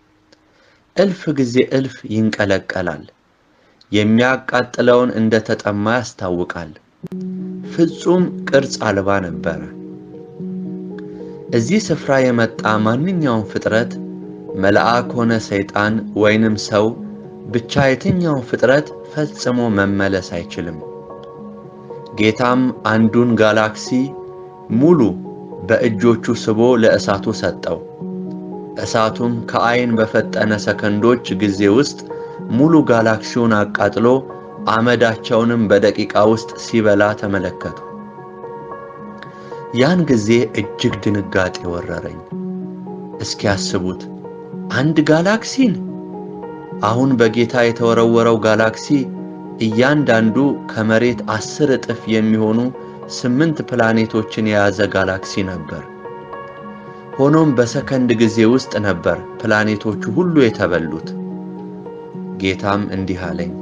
እልፍ ጊዜ እልፍ ይንቀለቀላል። የሚያቃጥለውን እንደተጠማ ያስታውቃል። ፍጹም ቅርጽ አልባ ነበረ። እዚህ ስፍራ የመጣ ማንኛውም ፍጥረት መልአክ ሆነ ሰይጣን ወይንም ሰው ብቻ የትኛው ፍጥረት ፈጽሞ መመለስ አይችልም። ጌታም አንዱን ጋላክሲ ሙሉ በእጆቹ ስቦ ለእሳቱ ሰጠው። እሳቱም ከዓይን በፈጠነ ሰከንዶች ጊዜ ውስጥ ሙሉ ጋላክሲውን አቃጥሎ አመዳቸውንም በደቂቃ ውስጥ ሲበላ ተመለከቱ። ያን ጊዜ እጅግ ድንጋጤ ወረረኝ። እስኪያስቡት አንድ ጋላክሲን! አሁን በጌታ የተወረወረው ጋላክሲ እያንዳንዱ ከመሬት 10 እጥፍ የሚሆኑ 8 ፕላኔቶችን የያዘ ጋላክሲ ነበር። ሆኖም በሰከንድ ጊዜ ውስጥ ነበር ፕላኔቶቹ ሁሉ የተበሉት። ጌታም እንዲህ አለኝ፣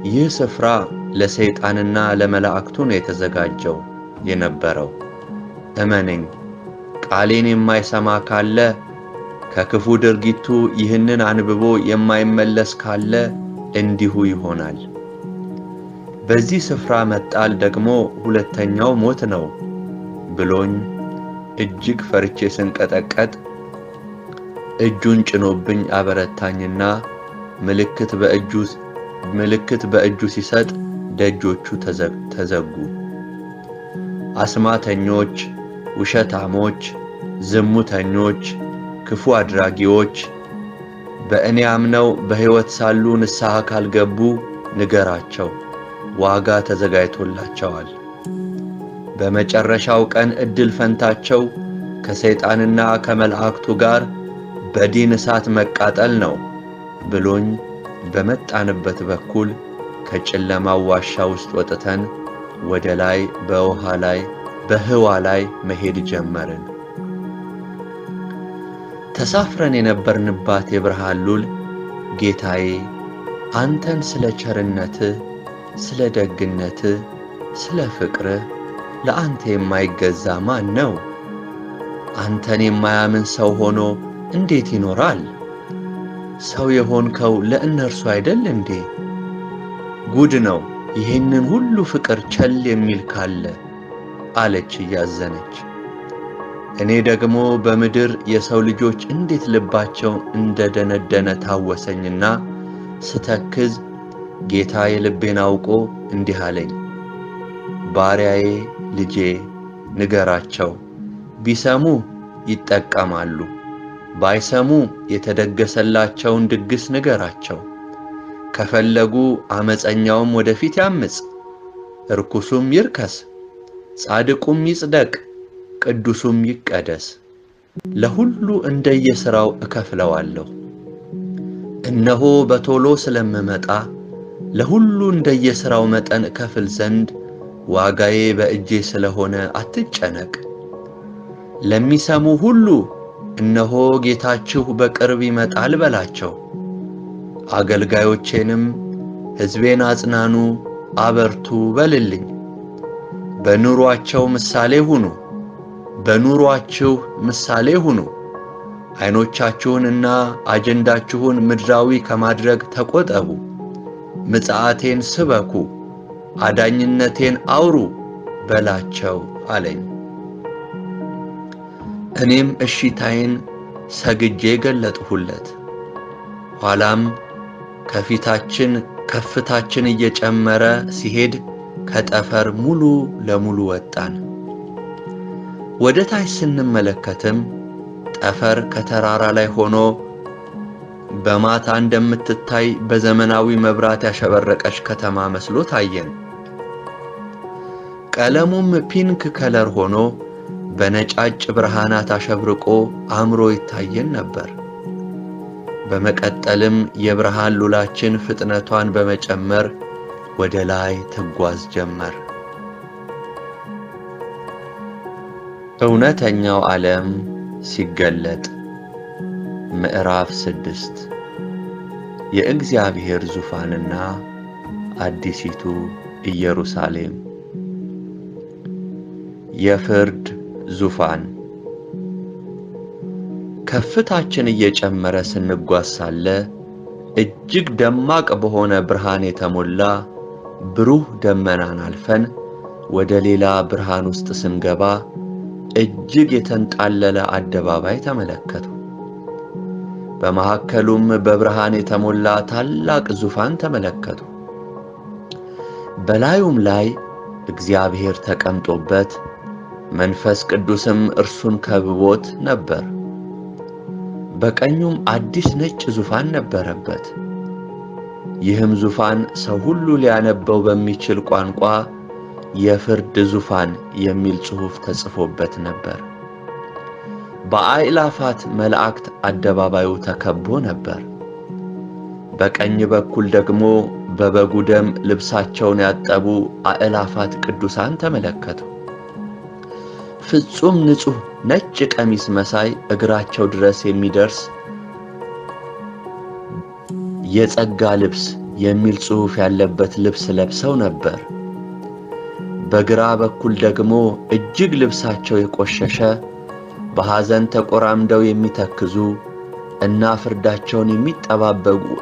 ይህ ስፍራ ለሰይጣንና ለመላእክቱ ነው የተዘጋጀው የነበረው። እመነኝ፣ ቃሌን የማይሰማ ካለ ከክፉ ድርጊቱ ይህንን አንብቦ የማይመለስ ካለ እንዲሁ ይሆናል። በዚህ ስፍራ መጣል ደግሞ ሁለተኛው ሞት ነው ብሎኝ እጅግ ፈርቼ ስንቀጠቀጥ እጁን ጭኖብኝ አበረታኝና ምልክት በእጁ ሲሰጥ ደጆቹ ተዘጉ። አስማተኞች፣ ውሸታሞች፣ ዝሙተኞች፣ ክፉ አድራጊዎች በእኔ አምነው በሕይወት ሳሉ ንስሐ ካልገቡ ንገራቸው፣ ዋጋ ተዘጋጅቶላቸዋል። በመጨረሻው ቀን ዕድል ፈንታቸው ከሰይጣንና ከመላእክቱ ጋር በዲን እሳት መቃጠል ነው ብሎኝ በመጣንበት በኩል ከጨለማው ዋሻ ውስጥ ወጥተን ወደ ላይ በህዋ ላይ መሄድ ጀመርን። ተሳፍረን የነበርንባት የብርሃን ሉል ጌታዬ አንተን ስለ ቸርነትህ፣ ስለ ደግነትህ፣ ስለ ፍቅርህ ለአንተ የማይገዛ ማን ነው? አንተን የማያምን ሰው ሆኖ እንዴት ይኖራል? ሰው የሆንከው ለእነርሱ አይደል እንዴ? ጉድ ነው ይህንን ሁሉ ፍቅር ቸል የሚል ካለ አለች እያዘነች። እኔ ደግሞ በምድር የሰው ልጆች እንዴት ልባቸው እንደደነደነ ታወሰኝና ስተክዝ ጌታ የልቤን አውቆ እንዲህ አለኝ፣ ባሪያዬ ልጄ ንገራቸው፣ ቢሰሙ ይጠቀማሉ፣ ባይሰሙ የተደገሰላቸውን ድግስ ንገራቸው። ከፈለጉ አመፀኛውም ወደፊት ያምፅ፣ እርኩሱም ይርከስ፣ ጻድቁም ይጽደቅ፣ ቅዱሱም ይቀደስ። ለሁሉ እንደየሥራው እከፍለዋለሁ። እነሆ በቶሎ ስለምመጣ ለሁሉ እንደየሥራው መጠን እከፍል ዘንድ ዋጋዬ በእጄ ስለሆነ አትጨነቅ። ለሚሰሙ ሁሉ እነሆ ጌታችሁ በቅርብ ይመጣል በላቸው። አገልጋዮቼንም ሕዝቤን አጽናኑ፣ አበርቱ በልልኝ። በኑሯቸው ምሳሌ ሁኑ፣ በኑሯችሁ ምሳሌ ሁኑ። ዓይኖቻችሁንና አጀንዳችሁን ምድራዊ ከማድረግ ተቆጠቡ። ምጽአቴን ስበኩ፣ አዳኝነቴን አውሩ በላቸው አለኝ። እኔም እሺታዬን ሰግጄ ገለጥሁለት። ኋላም ከፍታችን እየጨመረ ሲሄድ ከጠፈር ሙሉ ለሙሉ ወጣን። ወደ ታች ስንመለከትም ጠፈር ከተራራ ላይ ሆኖ በማታ እንደምትታይ በዘመናዊ መብራት ያሸበረቀች ከተማ መስሎ ታየን። ቀለሙም ፒንክ ከለር ሆኖ በነጫጭ ብርሃናት አሸብርቆ አምሮ ይታየን ነበር። በመቀጠልም የብርሃን ሉላችን ፍጥነቷን በመጨመር ወደ ላይ ትጓዝ ጀመር። እውነተኛው ዓለም ሲገለጥ ምዕራፍ 6 የእግዚአብሔር ዙፋንና አዲሲቱ ኢየሩሳሌም። የፍርድ ዙፋን። ከፍታችን እየጨመረ ስንጓዝ ሳለ እጅግ ደማቅ በሆነ ብርሃን የተሞላ ብሩህ ደመናን አልፈን ወደ ሌላ ብርሃን ውስጥ ስንገባ እጅግ የተንጣለለ አደባባይ ተመለከቱ። በመካከሉም በብርሃን የተሞላ ታላቅ ዙፋን ተመለከቱ። በላዩም ላይ እግዚአብሔር ተቀምጦበት መንፈስ ቅዱስም እርሱን ከብቦት ነበር። በቀኙም አዲስ ነጭ ዙፋን ነበረበት። ይህም ዙፋን ሰው ሁሉ ሊያነበው በሚችል ቋንቋ የፍርድ ዙፋን የሚል ጽሑፍ ተጽፎበት ነበር። በአእላፋት መላእክት አደባባዩ ተከቦ ነበር። በቀኝ በኩል ደግሞ በበጉ ደም ልብሳቸውን ያጠቡ አእላፋት ቅዱሳን ተመለከቱ። ፍጹም ንጹሕ ነጭ ቀሚስ መሳይ እግራቸው ድረስ የሚደርስ የጸጋ ልብስ የሚል ጽሑፍ ያለበት ልብስ ለብሰው ነበር። በግራ በኩል ደግሞ እጅግ ልብሳቸው የቆሸሸ በሐዘን ተቆራምደው የሚተክዙ እና ፍርዳቸውን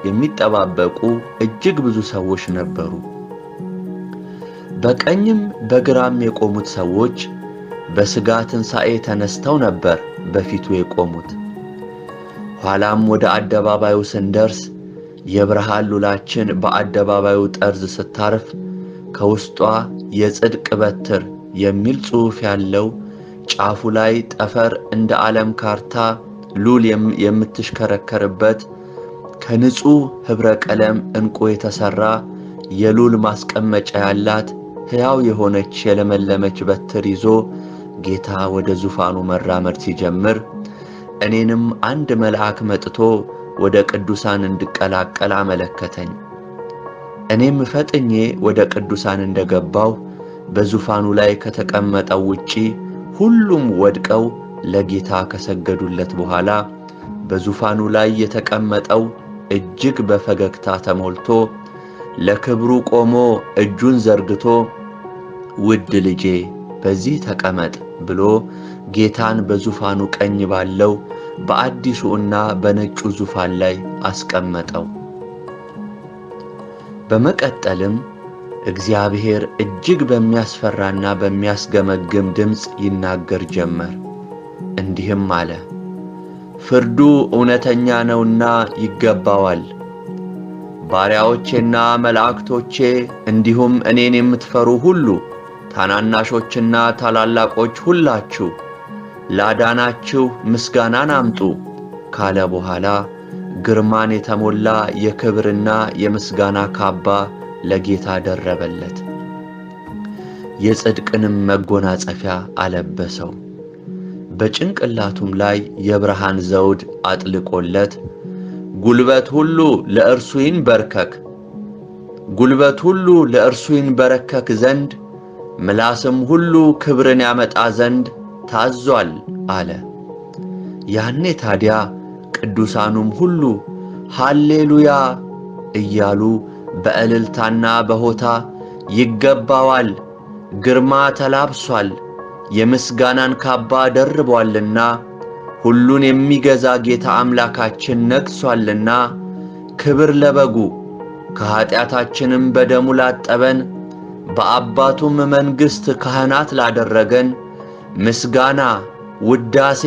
የሚጠባበቁ እጅግ ብዙ ሰዎች ነበሩ። በቀኝም በግራም የቆሙት ሰዎች በሥጋ ትንሣኤ ተነስተው ነበር በፊቱ የቆሙት። ኋላም ወደ አደባባዩ ስንደርስ የብርሃን ሉላችን በአደባባዩ ጠርዝ ስታርፍ ከውስጧ የጽድቅ በትር የሚል ጽሑፍ ያለው ጫፉ ላይ ጠፈር እንደ ዓለም ካርታ ሉል የምትሽከረከርበት ከንጹሕ ኅብረ ቀለም ዕንቁ የተሠራ የሉል ማስቀመጫ ያላት ሕያው የሆነች የለመለመች በትር ይዞ ጌታ ወደ ዙፋኑ መራመድ ሲጀምር እኔንም አንድ መልአክ መጥቶ ወደ ቅዱሳን እንድቀላቀል አመለከተኝ። እኔም ፈጥኜ ወደ ቅዱሳን እንደገባሁ በዙፋኑ ላይ ከተቀመጠው ውጪ ሁሉም ወድቀው ለጌታ ከሰገዱለት በኋላ በዙፋኑ ላይ የተቀመጠው እጅግ በፈገግታ ተሞልቶ ለክብሩ ቆሞ እጁን ዘርግቶ ውድ ልጄ በዚህ ተቀመጥ ብሎ ጌታን በዙፋኑ ቀኝ ባለው በአዲሱና በነጩ ዙፋን ላይ አስቀመጠው። በመቀጠልም እግዚአብሔር እጅግ በሚያስፈራና በሚያስገመግም ድምፅ ይናገር ጀመር። እንዲህም አለ፣ ፍርዱ እውነተኛ ነውና ይገባዋል። ባሪያዎቼና መላእክቶቼ እንዲሁም እኔን የምትፈሩ ሁሉ ታናናሾችና ታላላቆች ሁላችሁ ላዳናችሁ ምስጋናን አምጡ ካለ በኋላ ግርማን የተሞላ የክብርና የምስጋና ካባ ለጌታ ደረበለት። የጽድቅንም መጎናጸፊያ አለበሰው። በጭንቅላቱም ላይ የብርሃን ዘውድ አጥልቆለት ጉልበት ሁሉ ለእርሱ ይንበርከክ፣ ጉልበት ሁሉ ለእርሱ ይንበረከክ ዘንድ ምላስም ሁሉ ክብርን ያመጣ ዘንድ ታዟል አለ። ያኔ ታዲያ ቅዱሳኑም ሁሉ ሃሌሉያ እያሉ በእልልታና በሆታ ይገባዋል፣ ግርማ ተላብሷል፣ የምስጋናን ካባ ደርቧልና፣ ሁሉን የሚገዛ ጌታ አምላካችን ነግሷልና፣ ክብር ለበጉ ከኀጢአታችንም በደሙ ላጠበን በአባቱም መንግሥት ካህናት ላደረገን ምስጋና ውዳሴ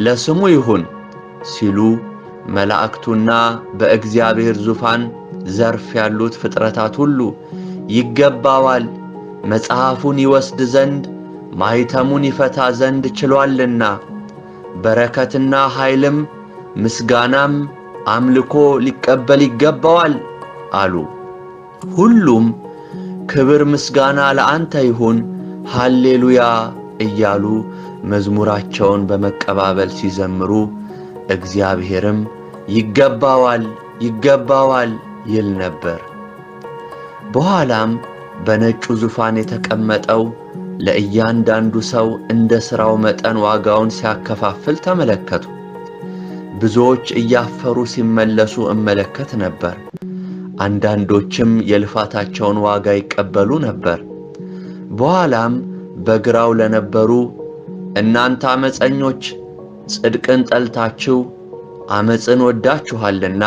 ለስሙ ይሁን ሲሉ መላእክቱና በእግዚአብሔር ዙፋን ዘርፍ ያሉት ፍጥረታት ሁሉ ይገባዋል፣ መጽሐፉን ይወስድ ዘንድ ማኅተሙን ይፈታ ዘንድ ችሎአልና፣ በረከትና ኃይልም ምስጋናም አምልኮ ሊቀበል ይገባዋል አሉ። ሁሉም ክብር ምስጋና ለአንተ ይሁን ሃሌሉያ እያሉ መዝሙራቸውን በመቀባበል ሲዘምሩ እግዚአብሔርም ይገባዋል ይገባዋል ይል ነበር። በኋላም በነጩ ዙፋን የተቀመጠው ለእያንዳንዱ ሰው እንደ ሥራው መጠን ዋጋውን ሲያከፋፍል ተመለከቱ። ብዙዎች እያፈሩ ሲመለሱ እመለከት ነበር። አንዳንዶችም የልፋታቸውን ዋጋ ይቀበሉ ነበር። በኋላም በግራው ለነበሩ እናንተ ዓመፀኞች፣ ጽድቅን ጠልታችሁ ዓመፅን ወዳችኋልና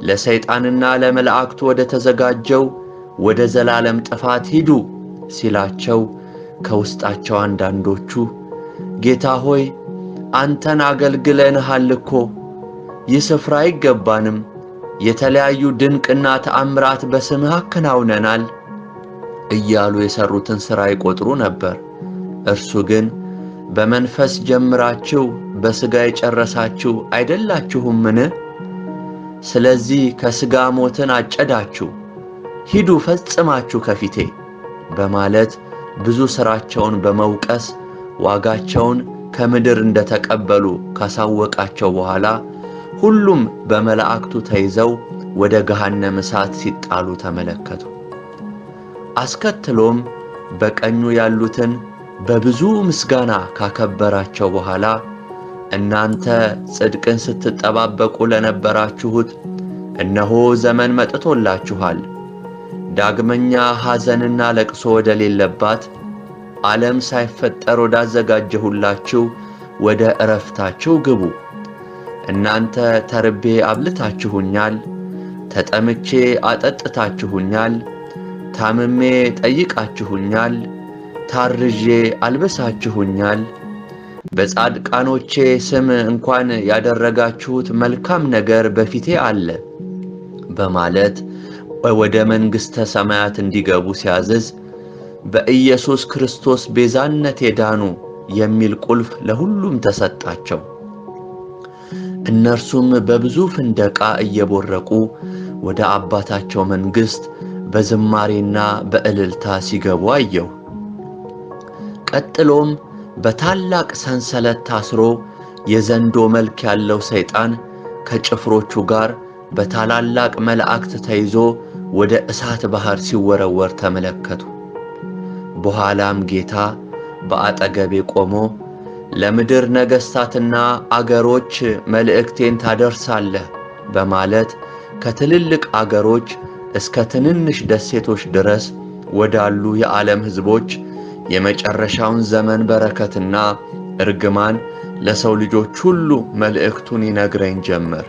ለሰይጣንና ለመላእክቱ ወደ ተዘጋጀው ወደ ዘላለም ጥፋት ሂዱ ሲላቸው፣ ከውስጣቸው አንዳንዶቹ ጌታ ሆይ አንተን አገልግለንሃል እኮ፣ ይህ ስፍራ አይገባንም፣ የተለያዩ ድንቅና ተአምራት በስምህ አከናውነናል እያሉ የሰሩትን ሥራ ይቆጥሩ ነበር። እርሱ ግን በመንፈስ ጀምራችሁ በሥጋ የጨረሳችሁ አይደላችሁምን? ስለዚህ ከሥጋ ሞትን አጨዳችሁ፣ ሂዱ ፈጽማችሁ ከፊቴ በማለት ብዙ ሥራቸውን በመውቀስ ዋጋቸውን ከምድር እንደተቀበሉ ካሳወቃቸው በኋላ ሁሉም በመላእክቱ ተይዘው ወደ ገሃነመ እሳት ሲጣሉ ተመለከቱ። አስከትሎም በቀኙ ያሉትን በብዙ ምስጋና ካከበራቸው በኋላ እናንተ ጽድቅን ስትጠባበቁ ለነበራችሁት እነሆ ዘመን መጥቶላችኋል። ዳግመኛ ሐዘንና ለቅሶ ወደሌለባት ዓለም ሳይፈጠር ወዳዘጋጀሁላችሁ ወደ ዕረፍታችሁ ግቡ። እናንተ ተርቤ አብልታችሁኛል፣ ተጠምቼ አጠጥታችሁኛል፣ ታምሜ ጠይቃችሁኛል፣ ታርዤ አልብሳችሁኛል። በጻድቃኖቼ ስም እንኳን ያደረጋችሁት መልካም ነገር በፊቴ አለ በማለት ወደ መንግሥተ ሰማያት እንዲገቡ ሲያዝዝ፣ በኢየሱስ ክርስቶስ ቤዛነት የዳኑ የሚል ቁልፍ ለሁሉም ተሰጣቸው። እነርሱም በብዙ ፍንደቃ እየቦረቁ ወደ አባታቸው መንግሥት በዝማሬና በእልልታ ሲገቡ አየሁ። ቀጥሎም በታላቅ ሰንሰለት ታስሮ የዘንዶ መልክ ያለው ሰይጣን ከጭፍሮቹ ጋር በታላላቅ መላእክት ተይዞ ወደ እሳት ባሕር ሲወረወር ተመለከቱ። በኋላም ጌታ በአጠገቤ ቆሞ ለምድር ነገሥታትና አገሮች መልእክቴን ታደርሳለህ በማለት ከትልልቅ አገሮች እስከ ትንንሽ ደሴቶች ድረስ ወዳሉ የዓለም ሕዝቦች የመጨረሻውን ዘመን በረከትና እርግማን ለሰው ልጆች ሁሉ መልእክቱን ይነግረኝ ጀመር።